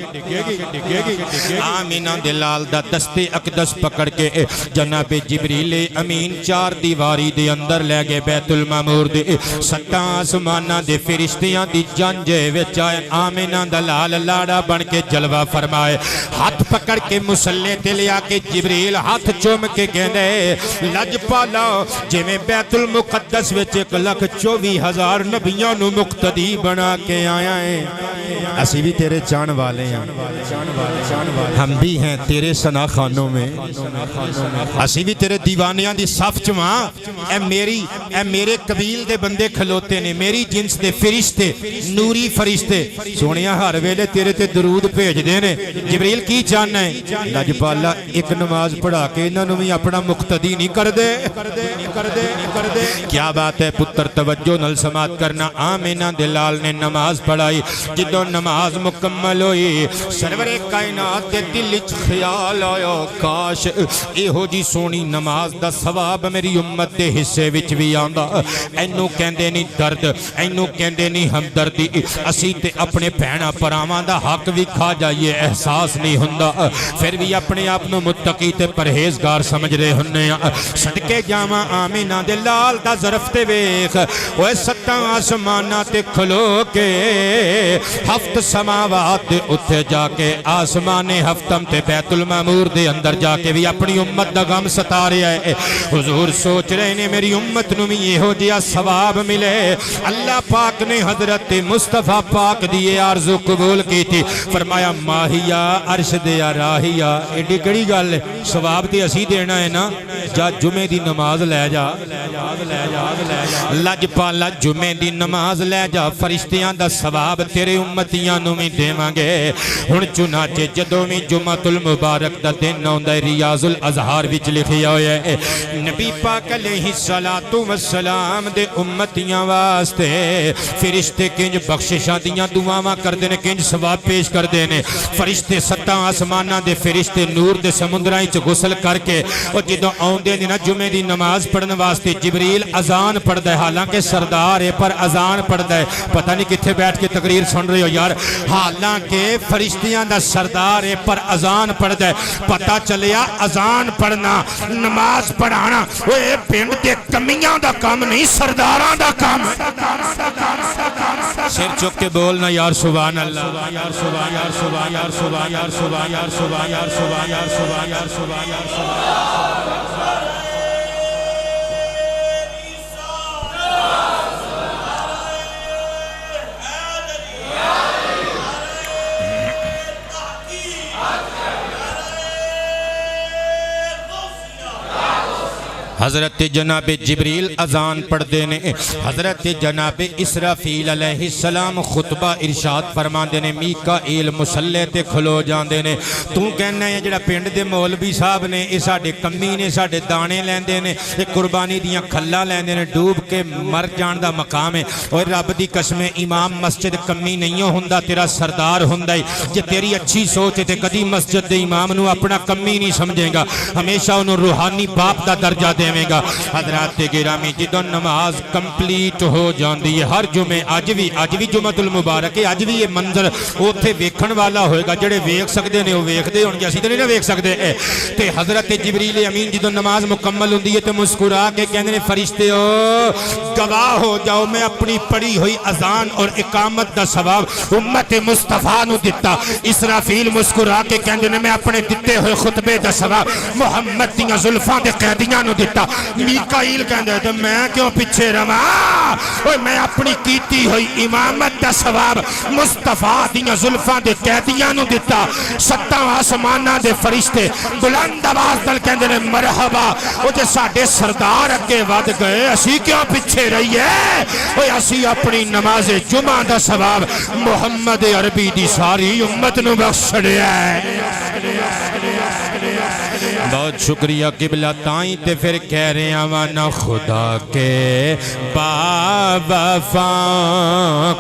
آمینہ دے لال دا دست اقدس پکڑ کے جناب جبریل امین چار دیواری دے اندر لے گئے بیت المعمور دے 7 آسماناں دے فرشتیاں دی جنجے وچ آئے. آمینہ دا لال لاڑا بن کے جلوہ فرمائے, ہاتھ پکڑ کے مسلے تے لیا کے جبریل ہاتھ چوم کے کہندے لج پالا جے میں بیت المقدس وچ 1,24,000 نبیوں نو مقتدی بنا کے آیا ہے. اسی بھی تیرے چان والے ہیں, ہم بھی ہیں تیرے ثنا خانوں میں, اسی بھی تیرے دیوانیاں دی صف چواں. اے میرے قبیل دے بندے کھلوتے نے, میری جنس دے فرشتے نوری فرشتے سونیاں ہر ویلے تیرے تے درود بھیج دے نے. جبریل کی چاہنا ہے؟ لجپالا ایک نماز پڑھا کے انہاں نوں بھی اپنا مقتدی نہیں کر دے. کیا بات ہے پتر, توجہ نال سماعت کرنا. آمینہ دے لال نے نماز پڑھائی. جدوں نماز مکمل ہوئی سرور کائنات دے دل وچ خیال آیا کاش ایہو جی سونی نماز دا ثواب میری امت دے حصے وچ بھی آندا. اینو کہندے نہیں درد, اینو کہندے نہیں ہمدردی. اسی تے اپنے بھیناں پراواں دا حق بھی کھا جائیے احساس نہیں ہوندا, پھر بھی اپنے آپ نو متقی تے پرہیزگار سمجھ رہے ہنے. صدقے جاواں آمینہ دے لال دا ظرف تے ویکھ, اوے 7 آسماناں تے کھلو کے 7 سماوات دے اتھے جا کے آسمان ہفتم تے بیت المعمور دے اندر جا کے بھی اپنی امت دا غم ستا رہا ہے. حضور سوچ رہے نے میری امت نو بھی یہو جیا ثواب ملے. اللہ پاک پاک نے حضرت مصطفیٰ پاک دیئے آرزو قبول کی تھی فرمایا ماہیا عرش دیا راہیا ایڈی کڑی گل ثواب تے اسی دینا ہے نا جا جمعے دی نماز لے جا لج پالا جمعے دی نماز لے جا فرشتیاں دا ثواب تیرے امتیاں نو میں دیواں گے ہن چنانچہ جدوں میں جمعۃ المبارک دا دن ہوندا ہے ریاض الازہار وچ لکھیا ہویا ہے نبی پاک علیہ الصلوۃ والسلام دے امتیاں واسطے فرشتے کنج بخششاں دیاں دعاواں کردے نے کنج ثواب پیش کردے نے فرشتے ستاں آسماناں دے فرشتے نور دے سمندراں وچ غسل کر کے او جدوں آوندے نے نا جمعے دی نماز پڑھن واسطے جبریل اذان پڑھدا ہے حالانکہ سردار ہے پر اذان پڑھدا ہے پتہ نہیں کتھے بیٹھ کے تقریر سن رہے ہو یار حالانکہ فرشتیاں دا سردار ہے پر اذان پڑھدا ہے پتہ چلیا اذان پڑھنا نماز پڑھانا اوے پنڈ دے کمیاں دا کام نہیں سرداراں دا کام سر چک کے بولنا یار سبحان اللہ یار سبحان یار سبحان یار سبحان یار سبحان یار سبحان یار سبحان یار سبحان یار سبحان یار سبحان حضرت جناب جبریل اذان پڑھ دینے حضرت جناب اسرافیل علیہ السلام خطبہ ارشاد فرما دینے میکائیل مسلح تے کھلو جان دینے تو کہنا ہے جڑا پینڈ دے مولوی صاحب نے اس ساڑے کمی نے ساڑے دانے لین دینے قربانی دیاں کھلا لین دینے ڈوب کے مر جان دا مقام ہے اور رب دی قسم امام مسجد کمی نہیں ہوندہ تیرا سردار ہوندہ جے تیری اچھی سوچ تے کدی مسجد دے امام نو اپنا کمی نہیں سمجھیں گا ہمیشہ انہوں روحانی باپ دا درجہ دے گا حضرات گرامی جدوں نماز کمپلیٹ ہو جاندی ہے ہر جمعے آج بھی جمعۃ المبارک ہے آج بھی یہ منظر اوتھے ویکھن والا ہوئے گا جڑے ویکھ سکدے نے وہ ویکھدے ہون گے اسی تے نہیں ویکھ سکدے تے حضرت جبریل امین جدوں نماز مکمل ہوندی ہے تے مسکرا کے کہندے نے فرشتے گواہ ہو جاؤ میں اپنی پڑھی ہوئی اذان اور اقامت دا ثواب امت مصطفیٰ نو دتا اسرافیل مسکرا کے کہندے نے میں اپنے دتے ہوئے خطبے دا ثواب محمد دیاں زلفاں دے قیدیاں نو دتا میکائیل کہندے تو میں کیوں پیچھے رواں میں اپنی کیتی ہوئی امامت دا ثواب مصطفیٰ دیاں زلفاں دے قیدیاں نو دتا ستاں آسماناں دے فرشتے بلند آواز نال کہندے نے مرحبا او جے ساڈے سردار اگے ود گئے اسی کیوں پیچھے رہیے اوے اسی اپنی نماز جمعہ دا ثواب محمد عربی دی ساری امت نو بخش چھڑیا ہے بہت شکریہ قبلہ تائیں تے پھر کہہ رہے ہیں وانا خدا کے وفا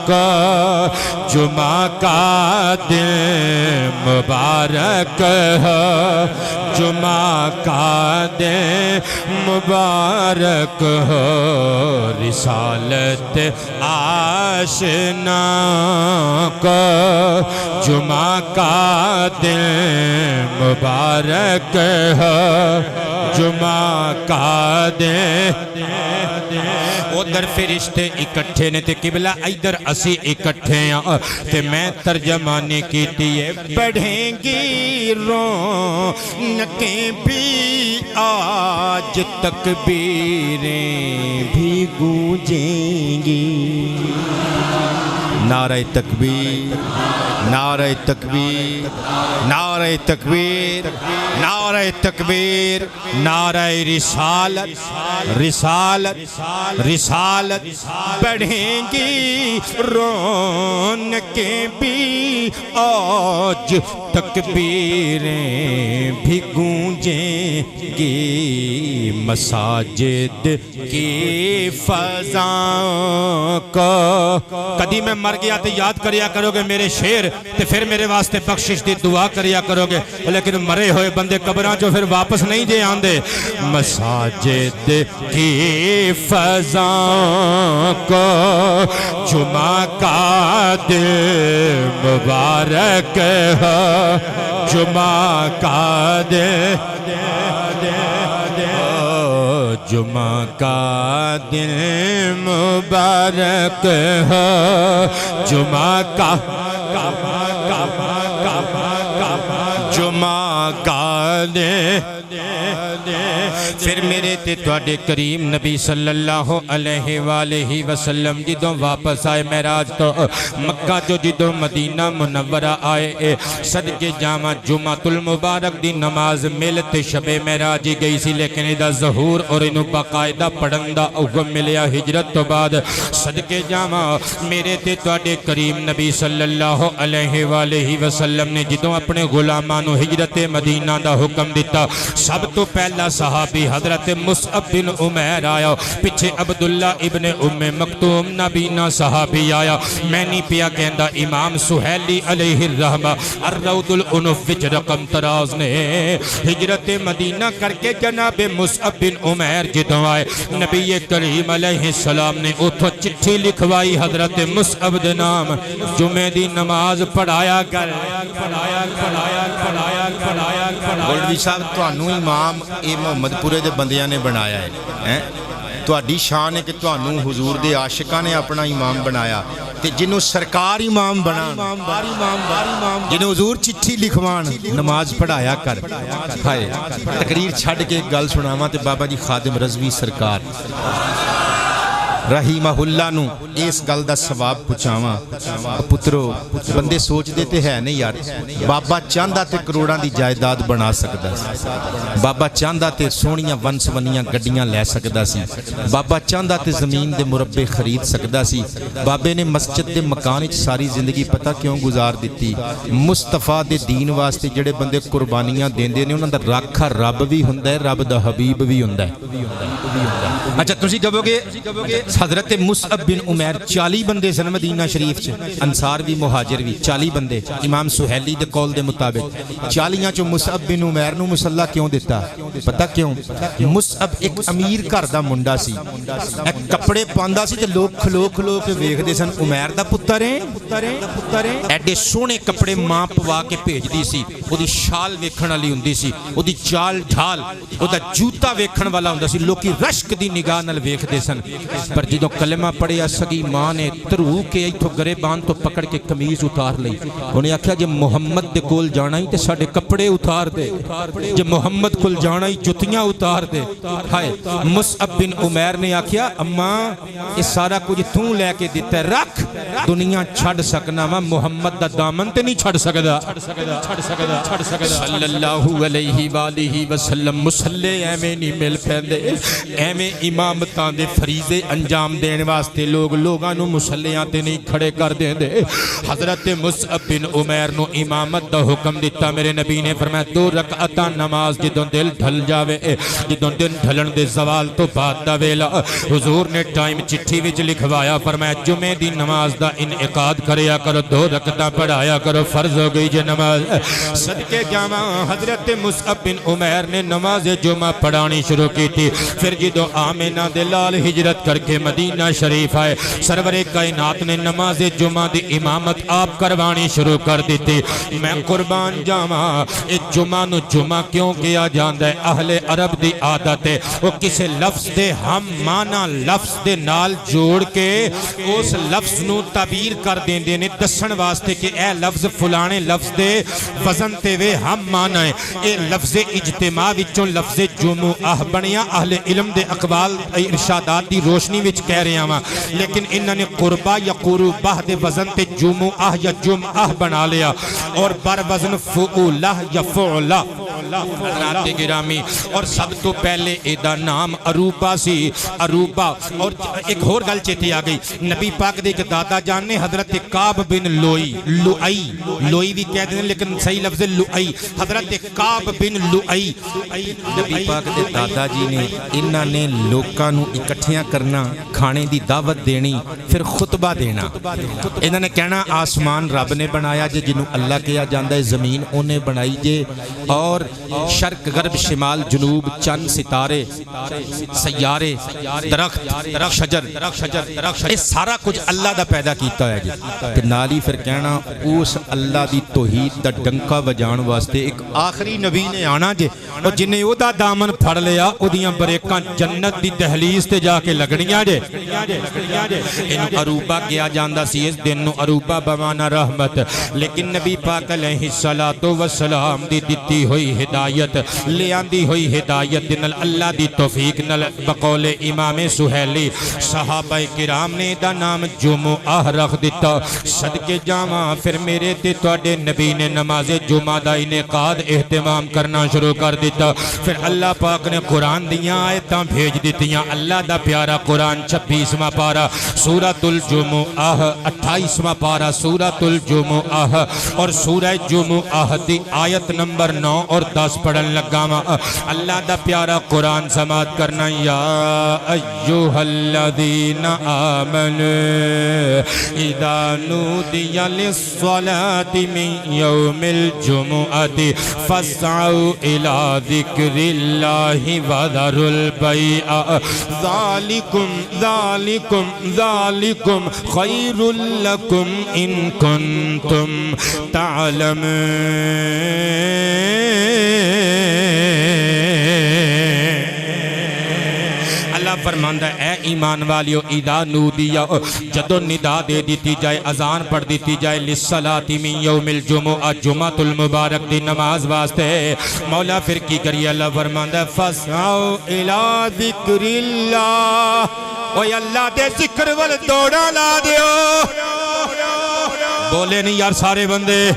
کا جمعہ کا دن مبارک ہے جمعہ کا دن مبارک ہو رسالت آشنا کا جمعہ کا دن مبارک ہے جمعہ کا دن ادھر فرشتے اکٹھے نے تے قبلہ ادھر اسی اکٹھے ہیں تے میں ترجمانی کیتی ہے بڑھیں گی رونقیں بھی آج تکبیریں بھی گونجیں گی نعرہ تکبیر نعرہ تکبیر نعرہ تکبیر نعرہ تکبیر نعرہ رسالت رسالت رسالت بڑھیں گی رونقیں بھی آج تکبیریں بھی گونجیں گی مساجد کی فضاؤں کو کدی میں مر گیا تو یاد کریا کرو گے میرے شیر تے پھر میرے واسطے بخشش دی دعا کریا کرو گے لیکن مرے ہوئے بندے قبراں جو پھر واپس نہیں جے آندے مساجد کی فضاؤں کو جمعہ کا دن مبارک ہے جمعہ کا دن جمعہ کا دن مبارک ہے جمعہ کا جمعہ گانے پھر میرے تے تواڈے کریم نبی صلی اللہ علیہ وآلہ وسلم جدوں واپس آئے معراج تو مکہ جو جدوں مدینہ منورہ آئے صدقے جامع جمعۃ المبارک دی نماز ملت شب معراج گئی سی لیکن ایدہ ظہور اور انہوں باقاعدہ پڑھن دا حکم ملیا ہجرت تو بعد صدقے جامع میرے تے تواڈے کریم نبی صلی اللہ علیہ وآلہ وسلم نے جدوں اپنے غلامانو ہجرت مدینہ دا حکم دیتا سب تو پہلا صحابی حضرت مصعب بن عمیر آیا پچھے عبداللہ ابن ام مکتوم نبینا صحابی آیا میں نہیں پیا کہندہ امام سہیلی علیہ الرحمہ الروض العنف وچ رقم تراز نے ہجرت مدینہ کر کے جناب مصعب بن عمیر جدوں آئے نبی کریم علیہ السلام نے اتھو چٹھی لکھوائی حضرت مصعب دے نام جمعہ دی نماز پڑھایا کر گولڈوی صاحب تانوں امام اے محمد پورے دے بندیاں نے بنایا ہے تہاڈی شان ہے کہ تانوں حضور دے عاشقاں نے اپنا امام بنایا تے جنوں سرکار امام بنا جنوں حضور چٹھی لکھوان نماز پڑھایا کر ہائے تقریر چھڈ کے ایک گل سناواں تے بابا جی خادم رضوی سرکار رحیمہ اللہ نو اس گل دا ثواب پہنچاواں پترو بندے سوچ دیتے ہیں نہیں یار بابا چاہندا تے کروڑاں دی جائیداد بنا سکدا سی بابا چاہندا تے سونیاں ون سونیاں گڈیاں لے سکدا سی بابا چاہندا تے زمین دے مربے خرید سکدا سی بابے نے مسجد دے مکان وچ ساری زندگی پتہ کیوں گزار دیتی مصطفیٰ دے دین واسطے جڑے بندے قربانیاں دیندے نے انہاں دا راکھا رب بھی ہوندا ہے رب دا حبیب بھی ہوندا ہے اچھا تسی کہو گے حضرت مصعب بن عمیر 40 بندے سن مدینہ شریف چ انصار بھی مہاجر بھی 40 بندے امام سہیلی دے قول دے مطابق 40 چوں مصعب بن عمیر نو مصلا کیوں دیتا پتہ کیوں مصعب ایک امیر گھر دا منڈا سی ایک کپڑے پاندا سی تے لوگ کھلو کھلو کے ویکھدے سن عمیر دا پتر ہے ایڈے سونے کپڑے ماں پوا کے بھیجدی سی اودی شال ویکھن والی ہوندی سی اودی چال ڈھال اودا جوتا ویکھن والا ہوندا سی لوکی رشک دی نگاہ نال ویکھدے سن پر جدوں کلمہ پڑھیا سگی ماں نے ترو کے ایتھوں گریبان تو پکڑ کے قمیض اتار لئی انہیں آکھیا جے محمد دے کول جانا ہی تے ساڈے کپڑے اتار دے جے محمد کول جانا ہی جتیاں اتار دے ہائے مصعب بن عمیر نے آکھیا اماں یہ سارا کچھ توں لے کے دیتا ہے رکھ دنیا چھڑ سکنا وا محمد دا دامن تے نہیں چھڑ سکدا صلی اللہ علیہ وآلہ وسلم مسلے ایویں نہیں مل پیندے ایویں امامتاں دے فریضے انجام دین واسطے لوگاں نو مسلیاں تے نہیں کھڑے کر دیں دے حضرت مصعب بن عمیر نو امامت دا حکم دیتا میرے نبی نے فرمایا 2 رکعتاں نماز جدوں دل ڈھل جاوے جدوں دن ڈھلن دے زوال تو بعد دا ویلا حضور نے ٹائم چٹھی وچ لکھوایا فرمایا جمعے دی نماز دا انعقاد کریا کرو 2 رکعتاں پڑھایا کرو فرض ہو گئی جے نماز صدقے جاواں حضرت مصعب بن عمیر نے نماز جمعہ پڑھانی شروع کی تھی پھر جدوں آمنہ دے لال ہجرت کر کے مدینہ شریف آئے سرور کائنات نے نماز جمعہ دی امامت آپ کروانی شروع کر دیتی میں قربان جاواں اس جمعہ نو جمعہ کیوں کیا جاندہ ہے اہل عرب دی عادت ہے وہ کسے لفظ دے ہم معنی لفظ دے نال جوڑ کے اس لفظ نو تعبیر کر دیندے نے دسن واسطے کہ اے لفظ فلانے لفظ دے وزن تے وے ہم معنی ہے اے لفظ اجتماع وچوں لفظ جمعہ بنیا اہل علم دے اقوال ارشادات دی روشنی وچ کہہ رہے ہیں لیکن انہوں نے قربہ یا قربہ دے وزن تے جمعہ یا جمعہ بنا لیا اور بر وزن فعولہ یا فعولہ حضرات گرامی اور سب تو پہلے ایدہ نام عروبہ سی عروبہ اور ایک اور گل چیتے آ گئی نبی پاک دے ایک دادا جان نے حضرت کعب بن لوئی بھی کہہ دیں لیکن صحیح لفظ لؤئی حضرت کعب بن لؤئی نبی پاک دے دادا جی نے انہاں نے لوکاں نو اکٹھیاں کرنا کھانے دی دعوت دینی پھر خطبہ دینا انہوں نے کہنا آسمان رب نے بنایا جے جنہوں اللہ کیا جاندہ ہے زمین انہیں بنائی جے اور شرق غرب شمال جنوب چند ستارے سیارے درخت شجر یہ سارا کچھ اللہ دا پیدا کیتا ہے جی تے نال ہی پھر کہنا اس اللہ دی توحید دا ڈنکا بجان واسطے ایک آخری نبی نے آنا جے اور جنہیں او دا دامن پھڑ لیا او دیاں بریکاں جنت دی دہلیز تے جا کے لگنیاں جے انہوں عروبہ کیا جاندہ سی اس دن عروبہ بمانا رحمت لیکن نبی پاک علیہ السلام دی دیتی ہوئی ہدایت لے آندی ہوئی ہدایت نل اللہ دی توفیق نل بقول امام سہیلی صحابہ کرام نے دا نام جمعہ رکھ دیتا صدقے جامعہ پھر میرے تے توڑے نبی نے نماز جمعہ دا انعقاد اہتمام کرنا شروع کر دیتا پھر اللہ پاک نے قرآن دیاں آیتاں بھیج دیتیاں اللہ دا پیارا قرآن 26واں پارا سورۃ الجمعہ 28واں پارا سورۃ الجمعہ اور سورہ جمعہ دی آیت نمبر 9 اور 10 پڑھن لگا اللہ دا پیارا قرآن سماعت کرنا یا ایوہ الذین آمنوا اذا نودی للصلاة من یوم الجمعہ فاسعوا الى ذکر اللہ وذروا البیع ذالکم خیر لکم ان کنتم تعلمون اللہ فرماندہ اے ایمان والیو اذا نودیا جدو ندا دے دیتی جائے اذان پڑھ دیتی جائے للصلاة من یوم الجمعہ جمعۃ المبارک دی نماز واسطے مولا پھر کی کریے اللہ فرماندہ فاسعوا الی ذکر اللہ اوہ اللہ دے ذکر وال دوڑا لا دیو بولے نہیں یار سارے بندے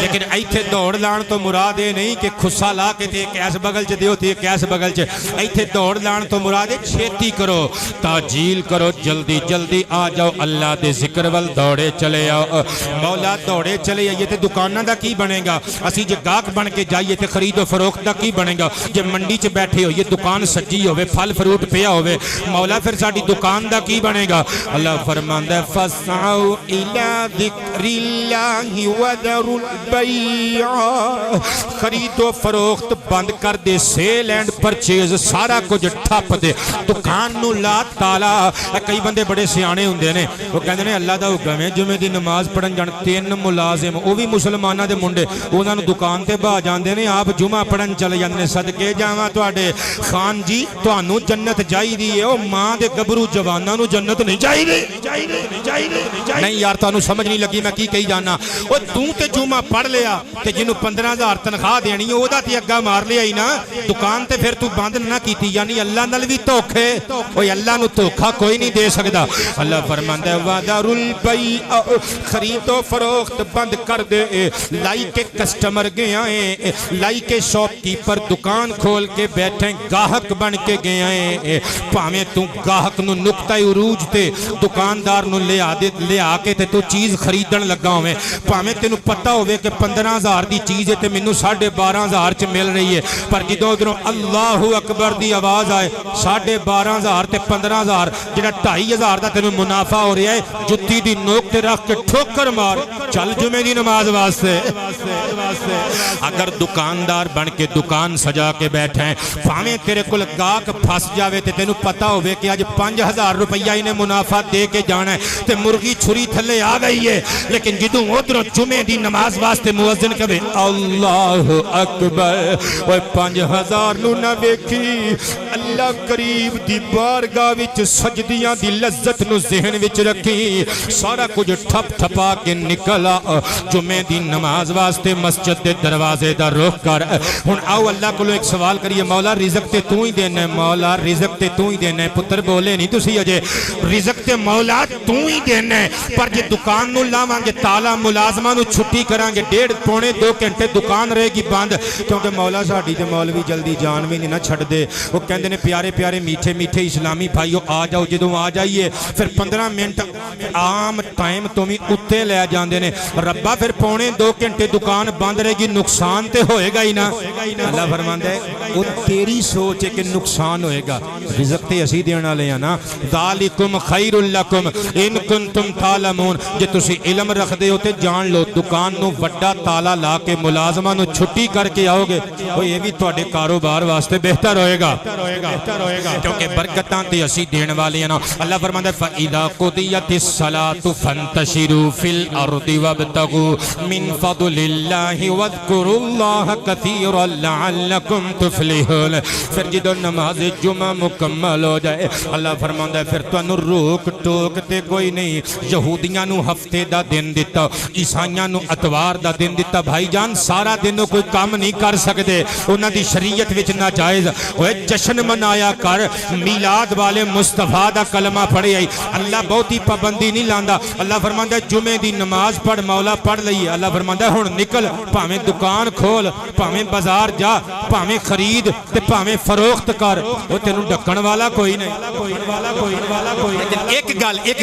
لیکن ایتھے دوڑ لان تو مراد ہے نہیں کہ خسا لا کے تھے کیس بگل چے دیو تھے کیس بگل چے ایتھے دوڑ لان تو مراد ہے چھیتی کرو تاجیل کرو جلدی جلدی آ جاؤ اللہ دے ذکر وال دوڑے چلے آؤ مولا دوڑے چلے آئیے تے دکانہ دا کی بنے گا اسی جے گاہک بن کے جائیے تے خرید و فروخت دا کی بنے گا جے منڈی چ بیٹھے ہو یہ دکان سجی ہوئے پھل فروٹ پیا ہوئے مولا پھر ساڑی دکان دا کی بنے گا اللہ فرماندہ ہے فَاسْعَوْا إِلَىٰ ذِكْرِ اللَّهِ وَذَرُوا الْبَيْعَ خرید و فروخت بند کر دے سیل اینڈ پرچیز سارا کچھ ٹھپ دے دکان نو لا تالا کئی بندے بڑے سیانے ہوندے نے وہ کہندے نے اللہ دا حکم ہے جمعے دی نماز پڑھن جان 3 ملازم وہ بھی مسلمانہ دے منڈے انہاں نو دکان تے باہ جاندے نے آپ جمعہ پڑھن چلے جاندے نے صدقے جاواں تواڈے خان جی تانوں جنت چاہیدی ہے او ماں دے گبرو جواناں نو جنت نہیں چاہیدی نہیں یار تانوں سمجھ نہیں لگی میں کی کہی جانا او تو تے جمعہ پڑھ لیا تے جنوں 15,000 تنخواہ دینی او دا تے اگا مار لیا ہی نا دکان تے پھر تو بند نہ کیتی یعنی اللہ نال وی دھوکھے اوے اللہ نو دھوکھا کوئی نہیں دے سکدا اللہ فرماندا ہے وَذَرُوا الْبَيْعَ خرید و فروخت بند کر دے لائی کے کسٹمر گیا ہیں لائی کے شاپ کیپر دکان کھول کے بیٹھیں گاہک بن کے گیا ہیں پاویں تو گاہک نو نقطہ عروج تے دکاندار نو لے آ کے تے تو چیز خریدن لگا ہوئے پاویں تینوں پتہ ہوئے کہ 15,000 دی چیز ہے تے منو 12,500 چ مل رہی ہے پر جدوں ادھروں اللہ اکبر دی آواز آئے 12,500 تے 15,000 جڑا 2,500 دا تینوں منافع ہو رہا ہے جتی دی نوک تے رکھ کے ٹھوکر مار چل جمعے دی نماز واسطے اگر دکاندار بن کے دکان سجا کے بیٹھیں پاویں تیرے کول گاہک پھس جاوے تے تینوں پتہ ہوئے کہ آج 5,000 روپیہ انہیں منافع دے کے جانا ہے تے مرغی چھری تھلے آ گئی ہے لیکن جدوں ادھروں جمعے دی نماز واسطے مؤذن کہے اللہ اکبر وہ 5,000 نو نہ ویکھی اللہ قریب دی بارگاہ وچ سجدیاں دی لذت نو ذہن وچ رکھی سارا کچھ ٹھپ ٹھپا کے نکلا جمعے دی نماز واسطے مسجد دے دروازے دا رخ کر ہن آؤ اللہ کولو ایک سوال کریے مولا رزق تے تو ہی دینا ہے مولا رزق تے تو ہی دینا ہے پتر بولے نہیں تسی اجے رزق تے مولا تو ہی دینا ہے پر جے دکان نو لاواں گے تالا ملازماں نو چھٹی کران گے 1.5-2 گھنٹے دکان رہے گی بند کیونکہ مولا ساڈی تے مولوی جلدی جان بھی نہیں نہ چھڈ دے وہ کہندے نے پیارے پیارے میٹھے میٹھے اسلامی بھائیو آ جاؤ جدوں آ جائیے پھر 15 منٹ عام ٹائم تو بھی اتے لے جاندے نے ربا پھر 1.5-2 گھنٹے دکان بند رہے گی نقصان تے ہوئے گا ہی نا اللہ فرماندا ہے وہ تیری سوچ ہے کہ نقصان ہوئے گا رزق تے اسی دینا لے نا ذالکم خیر لکم ان کنتم تعلمون جے تسی علم رکھ دے ہو تے جان لو دکان نو وڈا تالا لا کے ملازمہ نو چھٹی کر کے آؤ گے وہ یہ بھی تواڈے کاروبار واسطے بہتر ہوئے گا کیونکہ برکتاں تے اسی دین والے ہیں نا اللہ فرماتا ہے فَإِذَا قُضِيَتِ الصَّلَاةُ فَانتَشِرُوا فِي الْأَرْضِ وَابْتَغُوا مِن فَضْلِ اللَّهِ وَاذْكُرُوا اللَّهَ كَثِيرًا لَعَلَّكُمْ تُفْلِحُونَ پھر جدو نماز جمعہ مکمل ہو جائے اللہ فرماتا ہے پھر تانوں روک ٹوک تے کوئی نہیں یہودیاں نو ہفتے دا دن دیتا عیسائیاں نو اتوار دا دن دیتا بھائی جان سارا دنوں کوئی کام نہیں کر سکتے انہاں دی شریعت وچ ناجائز اوے جشن منایا کر میلاد والے مصطفیٰ دا کلمہ پڑھے آئی اللہ بہتی پابندی نہیں لاندا اللہ فرماندا ہے جمعے دی نماز پڑھ مولا پڑھ لئی اللہ فرماندا ہے ہن نکل پاویں دکان کھول پاویں بازار جا پاویں خرید تے پاویں فروخت کر او تینوں ڈکن والا کوئی نہیں ایک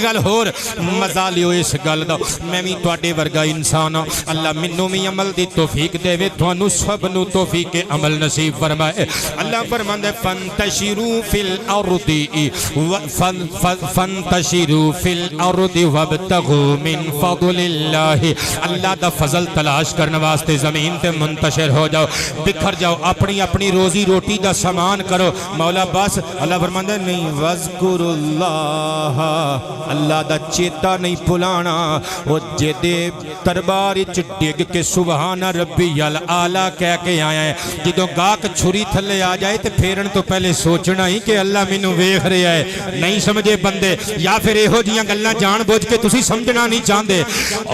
گل ہور مزہ لیو اس گل دا میں بھی تواڈے ورگا انسان ہاں اللہ مینوں بھی عمل دی توفیق دے وے تھانوں سب نو توفیق عمل نصیب فرمائے اللہ فرماندا ہے فانتشروا فی الارض فانتشروا فی الارض وابتغوا من فضل اللہ اللہ دا فضل تلاش کرنے واسطے زمین تے منتشر ہو جاؤ بکھر جاؤ اپنی اپنی روزی روٹی دا سامان کرو مولا بس اللہ فرماندا ہے نہیں وذکر اللہ اللہ دا چیتا نہیں بھلانا وہ جدے دربار وچ ڈگ کے سبحان ربی الاعلی کہہ کے آیا ہے جدوں گاہک چھری تھلے آ جائے تے پھیرن تو پہلے سوچنا ہی کہ اللہ مینوں ویکھ رہا ہے نہیں سمجھے بندے یا پھر ایہو جیاں گلاں جان بوجھ کے تسی سمجھنا نہیں چاہندے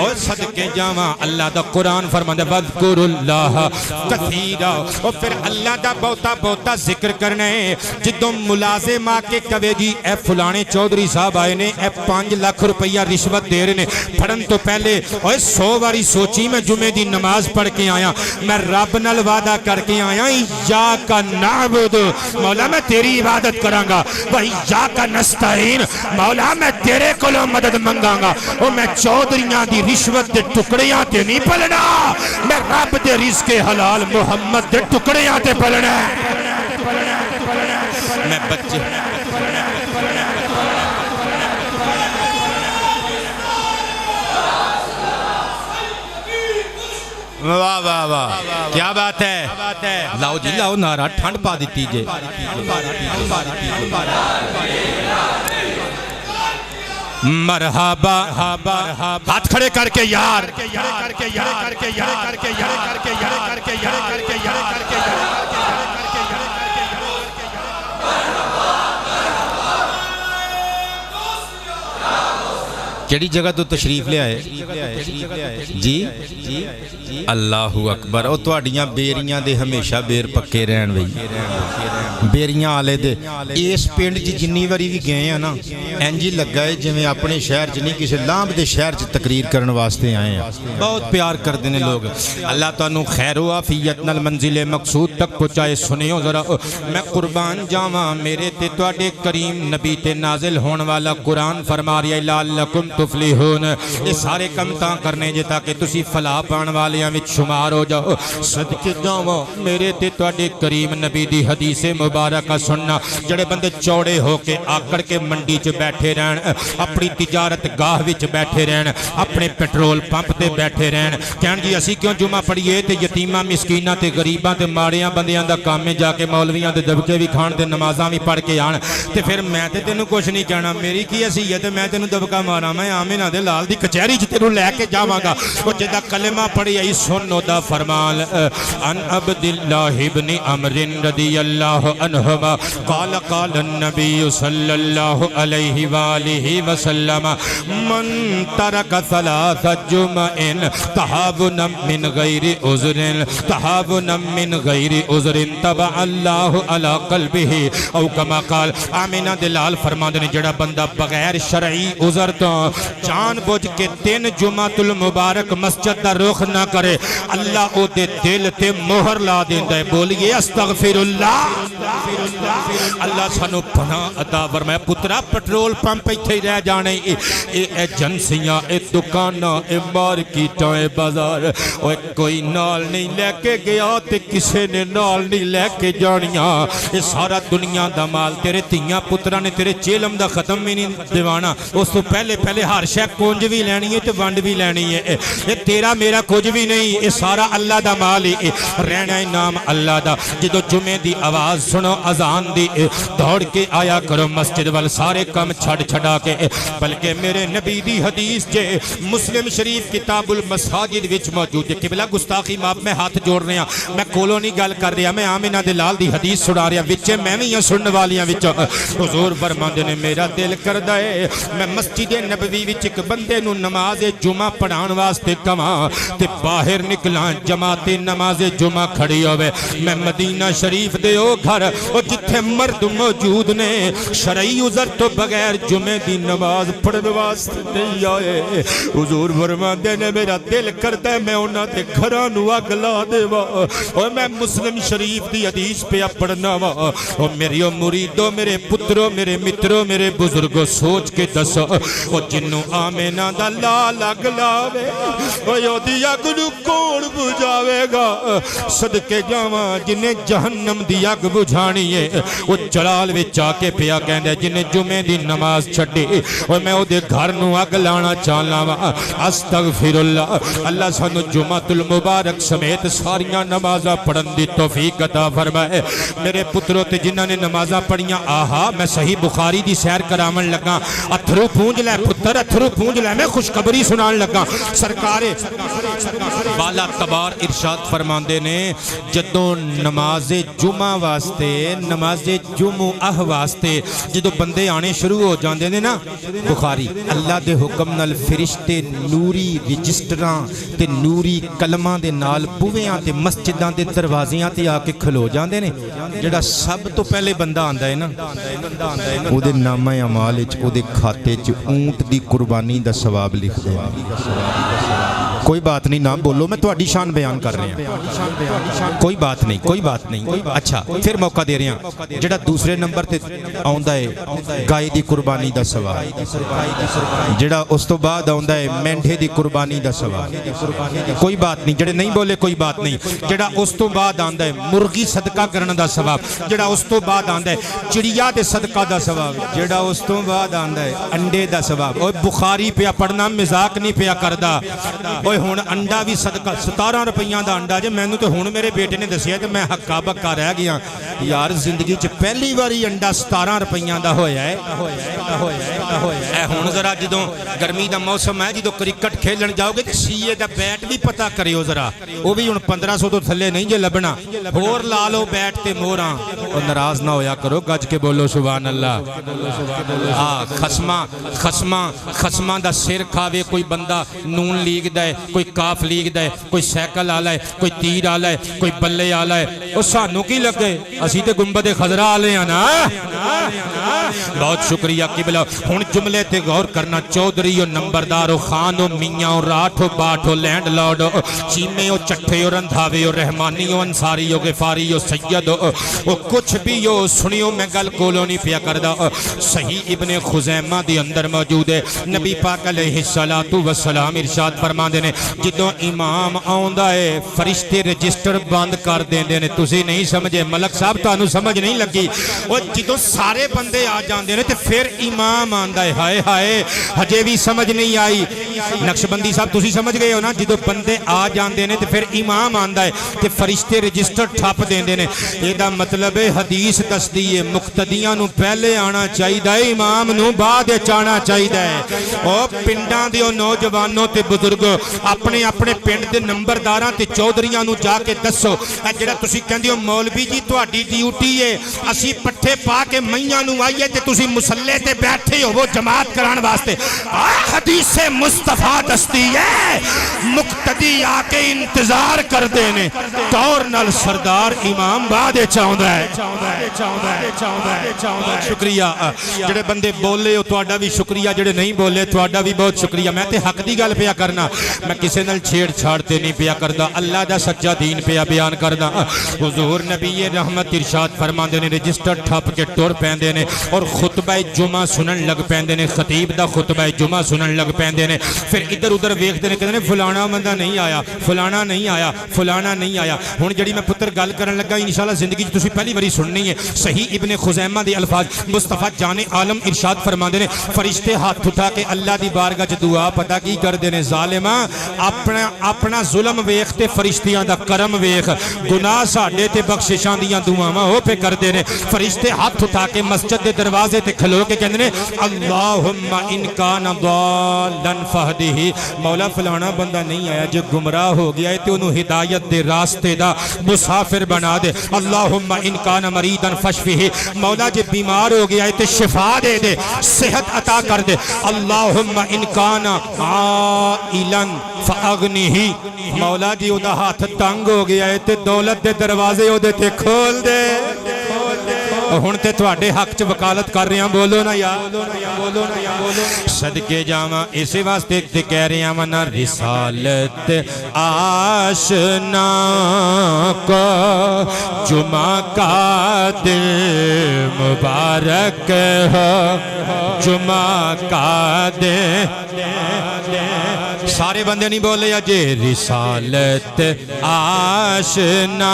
اور صدقے جاواں اللہ دا قرآن فرماندا وذکر اللہ کثیرا اور پھر اللہ دا بہتا بہتا ذکر کرنا ہے جدوں ملازم آ کے کہے جی اے فلانے چودھری صاحب آئے نے اے 5 لاکھ روپیہ رشوت دے رہے نے پڑھن تو پہلے اور 100 باری سوچی میں جمعے دی نماز پڑھ کے آیا میں رب نال وعدہ کر کے آیا ایاک نعبد مولا میں تیری عبادت کراں گا و ایاک نستعین مولا میں تیرے کولوں مدد منگاں گا او میں چودھریاں دی رشوت دے ٹکڑیاں تے نہیں پلنا میں رب دے رزق حلال محمد دے ٹکڑیاں تے پلنا میں بچے واہ واہ واہ کیا بات ہے لاؤ جی لاؤ نعرہ ٹھنڈ پا دیتی جے مرحبا ہاتھ کھڑے کر کے یار کیڑی جگہ تو تشریف لے آئے جی اللہ اکبر او تواڈیاں بیریاں دے ہمیشہ بیر پکے رہن وئی بیریاں آلے دے اس پنڈ جی جنی واری بھی گئے ہیں نا انجی لگا ہے جویں اپنے شہر چ نہیں کسی لامب دے شہر چ تقریر کرن واسطے آئے ہیں بہت پیار کردے نے لوگ اللہ تانوں خیر و عافیت نال منزل مقصود تک پہنچائے سنیو ذرا میں قربان جاواں میرے تے تواڈے کریم نبی تے نازل ہون والا قرآن فرما رہا ہے لعلکم تفلحون یہ سارے کم تاں کرنے جے تاکہ تسی فلاح پان والیاں وچ شمار ہو جاؤ صدقے جاواں میرے تے تواڈے کریم نبی دی حدیث مبارکہ سننا جڑے بندے چوڑے ہو کے آکڑ کے منڈی چ بیٹھے رہن اپنی تجارت گاہ وچ بیٹھے رہن اپنے پیٹرول پمپ تے بیٹھے رہن کہن جی اسی کیوں جمعہ پڑھیے تے یتیماں مسکیناں تے غریباں تے ماڑیاں بندیاں دا کام ہے جا کے مولویاں دے دبکے بھی کھان تے نمازاں بھی پڑھ کے آن تے پھر میں تے تینوں کچھ نہیں کہنا میری کی حیثیت ہے میں تینوں دبکا ماراں میں آمینہ دے لال دی کچہری چ تینوں لے کے جاواں گا او جدا کلمہ پڑھی آئی سنو دا فرمان ان عبداللہ ابن عمر رضی اللہ عنہما قال قال النبی صلی اللہ علیہ وآلہ وسلم من ترک ثلاث جمع تحابنا من غیر عذر تحابنا من غیر عذر تبع اللہ علی قلبہ او کما قال آمینہ دلال فرمان نے جڑا بندہ بغیر شرعی عذر تو جان بوجھ کے 3 جمعۃ المبارک مسجد دا رخ نہ کرے اللہ او دے دل تے مہر لا دیندا ہے بولیے استغفر اللہ اللہ سانو پناہ عطا فرمائے پترا پیٹرول پمپ ایتھے رہ جانے اے ایجنسیاں اے دکاناں اے مارکیٹاں اے بازار اوے کوئی نال نہیں لے کے گیا تے کسے نے نال نہیں لے کے جانیاں اے سارا دنیا دا مال تیرے تیاں پترا نے تیرے چیلم دا ختم بھی نہیں دیوانا اس تو پہلے ہر شے کنج بھی لینی ہے تے ونڈ بھی لینی ہے یہ تیرا میرا کچھ بھی نہیں یہ سارا اللہ دا مال ہے رہنا ہے نام اللہ دا جدو جمعے دی آواز سنو اذان دی دوڑ کے آیا کرو مسجد وال سارے کم چھڑ چھڑا کے بلکہ میرے نبی دی حدیث جے مسلم شریف کتاب المساجد وچ موجود ہے قبلہ گستاخی معاف میں ہاتھ جوڑ رہے ہیں میں کولو نہیں گل کر رہا میں آمینہ دلال دی حدیث سنا رہا وچے میں بھی سننے والیاں وچ حضور فرماندے نے میرا دل کردا ہے میں مسجد نبوی وچ ایک بندے نو نماز جمعہ پڑھان واسطے کواں تے باہر نکلاں جماعت نماز جمعہ کھڑی ہوے میں مدینہ شریف دے او گھر او جتھے مرد موجود نے شرعی عذر تو بغیر جمعے دی نماز پڑھن واسطے نہیں آئے حضور فرماندے نے میرا دل کردا ہے میں انہاں دے گھراں نو اگ لا دیواں او میں مسلم شریف دی حدیث پہ پڑھنا وا او میریو مریدو میرے پترو میرے مترو میرے بزرگو سوچ کے دسو او جنوں آمینہ دا لال اگ لاوے او دی اگ نو کون بجھاوے گا صدقے جاواں جنہیں جہنم دی اگ بجھانی ہے وہ جلال وچ آ کے پیا کہندا جنہیں جمعے دی نماز چھڈی او میں او دے گھر نو اگ لانا چاہنا وا استغفر اللہ اللہ سانو جمعۃ المبارک سمیت ساریاں نمازاں پڑھن دی توفیق عطا فرمائے میرے پترو تے جنہاں نے نمازاں پڑھیاں آہا میں صحیح بخاری دی سیر کراون لگا اتھرو پونج لے پتر اتھرو پونج لے میں خوشخبری سنان لگا سرکار بالا تبار ارشاد فرماندے نے جدوں نماز جمعہ واسطے نماز جمعہ واسطے جدوں بندے آنے شروع ہو جاندے نے نا بخاری اللہ دے حکم نال فرشتے نوری رجسٹراں تے نوری کلماں دے نال بویاں تے مسجداں دے دروازیاں تے آ کے کھلو جاندے نے جڑا سب تو پہلے بندہ آندا ہے نا او دے نامہ اعمال وچ او دے کھاتے وچ اونٹ دی قربانی دا ثواب لکھ دے کوئی بات نہیں نام بولو میں تہاڈی شان بیان کر رہے ہیں کوئی بات نہیں کوئی بات نہیں اچھا پھر موقع دے رہے ہیں جڑا دوسرے نمبر تے آندا ہے گائے دی قربانی دا ثواب جڑا اس تو بعد آندا ہے مینڈھے دی قربانی دا ثواب کوئی بات نہیں جڑے نہیں بولے کوئی بات نہیں جڑا اس تو بعد آندا ہے مرغی صدقہ کرن دا ثواب جڑا اس تو بعد آندا ہے چڑیا دے صدقہ دا ثواب جڑا اس تو بعد آندا ہے انڈے دا ثواب اوے بخاری پیا پڑھنا مذاق نہیں پیا کردا اوے ہن انڈا بھی صدقہ 17 روپیاں دا انڈا جے مینوں تے ہن میرے بیٹے نے دسیا تے میں ہکا بکا رہ گیا یار زندگی چ پہلی واری انڈا 17 روپیاں دا ہویا ہے اے ہن ذرا جدوں گرمی دا موسم ہے جدوں کرکٹ کھیلن جاؤ گے تے سی اے دا بیٹ بھی پتہ کریو ذرا او بھی ہن 1500 تو تھلے نہیں جے لبنا ہور لا لو بیٹ تے موراں او ناراض نہ ہویا کرو گج کے بولو سبحان اللہ ہاں خصماں دا سر کھاوے کوئی بندہ نون لیگ دا ہے کوئی کاف لیگ دا ہے کوئی سیکل آلا ہے کوئی تیر آلا ہے کوئی بلے آلا ہے او سانو کی لگ گئے اسی تے گنبد خضرا آلے ہیں نا بہت شکریہ قبلہ ہن جملے تے غور کرنا چودھری و نمبردار و خان و میاں و راٹھ و باٹھ و لینڈ لارڈ و چیمے و چٹھے و رندھاوے و رحمانی و انصاری و غفاری و سید و کچھ بھی ہو سنیو میں گل کولو نہیں پیا کردہ صحیح ابن خزیمہ دی اندر موجود ہے نبی پاک علیہ السلام ارشاد فرما دینے جدوں امام آندا ہے فرشتے رجسٹر بند کر دیندے نے تسی نہیں سمجھے ملک صاحب تانوں سمجھ نہیں لگی اور جدوں سارے بندے آ جاندے نے تے پھر امام آندا ہے ہائے ہائے ہجے بھی سمجھ نہیں آئی نقشبندی صاحب تسی سمجھ گئے ہو نا جدوں بندے آ جاندے نے تے پھر امام آندا ہے تے فرشتے رجسٹر ٹھپ دیندے نے اے دا مطلب ہے حدیث دسدی ہے مقتدیاں نو پہلے آنا چاہیدا ہے امام نو بعد وچ آنا چاہیدا ہے او پنڈاں دے نوجوانوں تے بزرگوں اپنے اپنے پنڈ دے نمبرداراں تے چودھریاں نو جا کے دسو اے جڑا تسی کہندے ہو مولوی جی تہاڈی ڈیوٹی ہے اسی پٹھے پا کے میاں نو آئیے تے تسی مصلے تے بیٹھے ہو وہ جماعت کران واسطے حدیث مصطفیٰ دستی ہے مقتدی آ کے انتظار کر دینے دور نال سردار امام بعد چاہندا ہے شکریہ جڑے بندے بولے ہو تہاڈا بھی شکریہ جڑے نہیں بولے تہاڈا بھی بہت شکریہ میں تے حق دی گل پیا کرنا میں میں کسے نال چھیڑ چھاڑتے نہیں پیا کردا اللہ دا سچا دین پیا بیان کردا حضور نبی رحمت ارشاد فرماندے نے رجسٹر ٹھپ کے ٹر پیندے نے اور خطبہ جمعہ سنن لگ پیندے نے خطیب دا خطبہ جمعہ سنن لگ پیندے نے پھر ادھر ادھر ویکھدے نے کہندے نے فلانا بندہ نہیں آیا فلانا نہیں آیا فلانا نہیں آیا ہن جڑی میں پتر گل کرن لگا انشاءاللہ زندگی تسی پہلی باری سننی ہے صحیح ابن خزیمہ دے الفاظ مصطفیٰ جان عالم ارشاد فرماندے نے فرشتے ہاتھ اٹھا کے اللہ دی بارگاہ وچ دعا پتہ کی کردے نے ظالما اپنا ظلم ویکھ تے فرشتیاں دا کرم ویکھ گناہ ساڈے تے بخششاں دیاں دعاواں ہو پہ کردے نے فرشتے ہاتھ اٹھا کے مسجد دے دروازے تے کھلو کے کہندے نے اللہم ان کان ضالا فہدہ مولا فلانا بندہ نہیں آیا جو گمراہ ہو گیا ہے تے انہوں ہدایت دے راستے دا مسافر بنا دے اللہم ان کان مریضا فشفہ مولا جے بیمار ہو گیا ہے تے شفا دے دے صحت عطا کر دے اللہم ان کان عائلا فاغنہ مولا جی او دا ہاتھ تنگ ہو گیا ہے تے دولت دے دروازے او دے تے کھول دے ہن تے تواڈے حق چ وکالت کر رہے ہیں بولو نا یا صدقے جاواں اسی واسطے تے کہہ رہے ہیں نا رسالت آشنا کو جمعہ کا دن مبارک ہو جمعہ کا دن سارے بندے نہیں بولے یا جے رسالت آشنا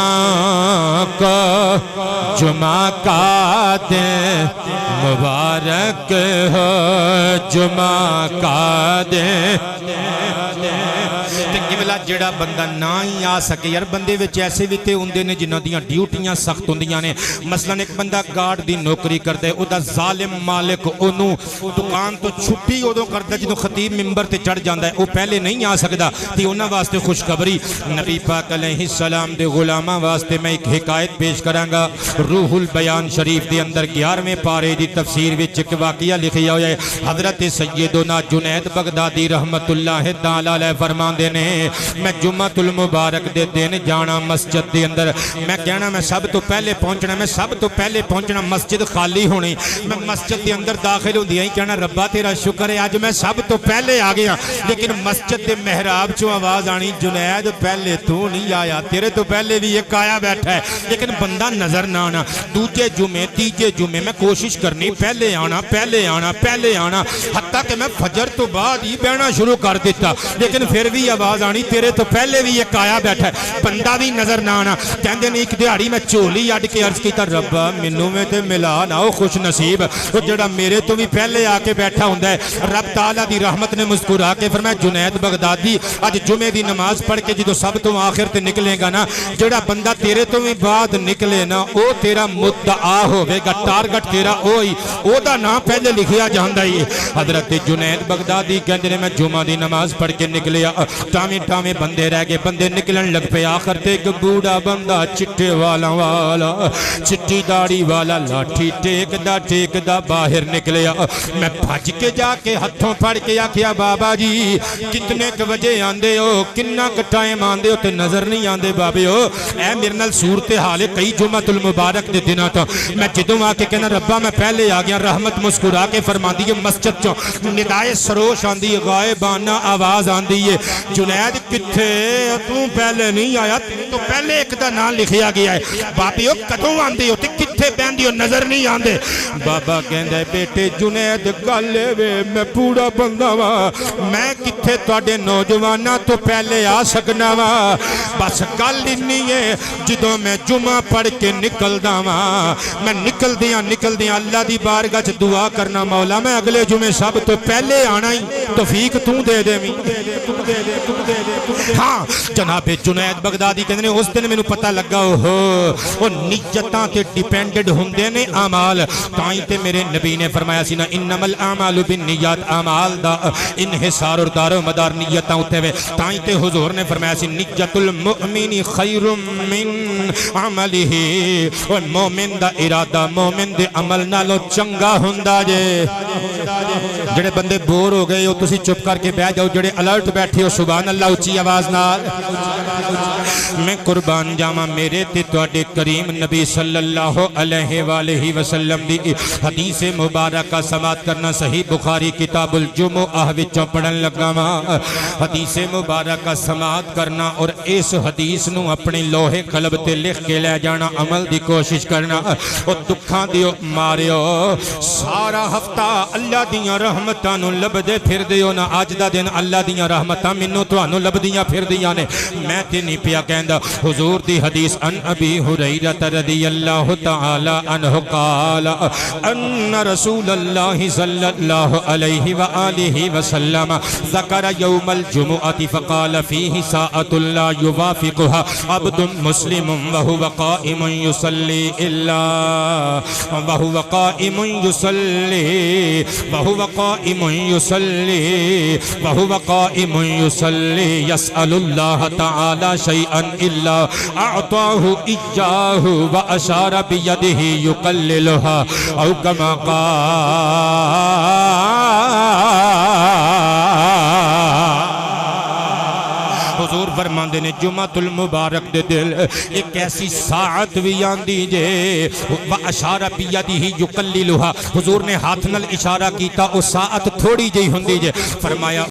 کو جمعہ کا دن مبارک ہو جمعہ کا دن قبلہ جڑا بندہ نہ ہی آ سکے یار بندے وچ ایسے بھی تے ہوندے نے جنہاں دیاں ڈیوٹیاں سخت ہوندیاں نے مثلا ایک بندہ گارڈ دی نوکری کردا ہے او دا ظالم مالک اونوں دکان تو چھٹی اودوں کردا جدوں خطیب منبر تے چڑھ جاندا ہے او پہلے نہیں آ سکدا تے انہاں واسطے خوشخبری نبی پاک علیہ السلام دے غلاماں واسطے میں ایک حکایت پیش کراں گا روح البیان شریف دے اندر 11ویں پارے دی تفسیر وچ ایک واقعہ لکھیا ہویا ہے حضرت سیدنا جنید بغدادی رحمت اللہ تعالی علیہ فرماندے نے میں جمعۃ المبارک دے دن جانا مسجد دے اندر میں کہنا میں سب تو پہلے پہنچنا مسجد خالی ہونی میں مسجد دے اندر داخل ہوندی ہی کہنا ربا تیرا شکر ہے آج میں سب تو پہلے آ گیا لیکن مسجد دے محراب چوں آواز آنی جنید پہلے تو نہیں آیا تیرے تو پہلے بھی ایک آیا بیٹھا ہے لیکن بندہ نظر نہ آنا دوجے جمعے تیجے جمعے میں کوشش کرنی پہلے آنا حتیٰ کہ میں فجر تو بعد ہی بہنا شروع کر دیتا لیکن پھر بھی آواز آنی تیرے تو پہلے بھی ایک آیا بیٹھا ہے بندہ بھی نظر نہ آنا کہندے نے ایک دیہاڑی میں چولی اڈ کے عرض کیتا ربا مینوں میں تے ملا نہ او خوش نصیب او جڑا میرے تو بھی پہلے آ کے بیٹھا ہوندا ہے رب تعالی دی رحمت نے مسکرا کے فرمایا جنید بغدادی اج جمعے دی نماز پڑھ کے جدوں سب تو آخر تے نکلے گا نا جڑا بندہ تیرے تو بھی بعد نکلے نا او تیرا مدعا ہوے گا ٹارگٹ تیرا اوہی او دا نام پہلے لکھیا جاندا ہی حضرت جنید بغدادی کہندے نے میں جمعہ دی نماز پڑھ کے نکلیا ٹاویں بندے رہ گئے بندے نکلن لگ پہ آخر تے ایک بوڑھا بندہ چٹے والا چٹی داڑھی والا لاٹھی ٹیک دا باہر نکلیا میں بھج کے جا کے ہتھوں پھڑ کے آکھیا بابا جی کتنے ک بجے آندے ہو کنا ک ٹائم آندے ہو تے نظر نہیں آندے بابے ہو اے میرے نال صورتحال کئی جمعۃ المبارک دے دناں تو میں جدوں آ کے کہنا ربا میں پہلے آ گیا رحمت مسکرا کے فرماندی ہے مسجد چوں ندائے سروش آندی غائبانہ آواز آندی ہے جنید کتھے تو پہلے نہیں آیا تو پہلے ایک دا نام لکھیا گیا ہے بابیو کدوں آندے ہو تے کتھے بہندی ہو نظر نہیں آندے بابا کہندا ہے بیٹے جنید گل وے میں بوڑھا بندہ وا میں کتھے تواڈے نوجواناں تو پہلے آ سکنا وا بس گل انی ہے جدوں میں جمعہ پڑھ کے نکلدا وا میں نکلدیاں اللہ دی بارگاہ وچ دعا کرنا مولا میں اگلے جمعے سب تو پہلے آنا ہی توفیق تو دے دے ہاں جناب جنید بغدادی کہندے نے اس دن مینوں پتہ لگا او نیتاں تے ڈیپینڈڈ ہوندے نے اعمال تائیں تے میرے نبی نے فرمایا سی نا انما الاعمال بالنیات اعمال دا انحصار اور دار و مدار نیتاں اوتے وے تائیں تے حضور نے فرمایا سی نیت المؤمن خیر من عمله اور مومن دا ارادہ مومن دے عمل نالوں چنگا ہوندا جے جڑے بندے بور ہو گئے ہو تسی چپ کر کے بیٹھ جاؤ جڑے الرٹ بیٹھے ہو سبحان اللہ اونچی آواز آواز نال میں قربان جاواں میرے تے تواڈے کریم نبی صلی اللہ علیہ وآلہ وسلم دی حدیث مبارکہ سماعت کرنا صحیح بخاری کتاب الجمعہ وچوں پڑھن لگا وا حدیث مبارکہ سماعت کرنا اور اس حدیث نو اپنی لوہے قلب تے لکھ کے لے جانا عمل دی کوشش کرنا اور دکھاں دیو ماریو سارا ہفتہ اللہ دیاں رحمتاں نو لبدے پھر دیو نا اج دا دن اللہ دیاں رحمتاں مینوں تانوں لبدیاں پھر دیاں نے میں تے نہیں پیا کہندا حضور دی حدیث ان ابی ہریرہ رضی اللہ تعالی عنہ قال ان رسول اللہ صلی اللہ علیہ وآلہ وسلم ذکر یوم الجمعہ فقال فیہ ساعۃ لا یوافقها عبد مسلم وهو قائم يصلي الا وهو قائم يصلي وهو قائم يصلي وهو قائم يصلي يسأل الله تعالى شيئا الا اعطاه اياه واشار بيده يقللها او كما قال حضور فرماندے نے جمعۃ المبارک دے دل ایک ایسی ساعت بھی آندی جے واشارہ بیدہ یقللها حضور نے ہاتھ نال اشارہ کیتا او ساعت تھوڑی جئی ہوندی جے فرمایا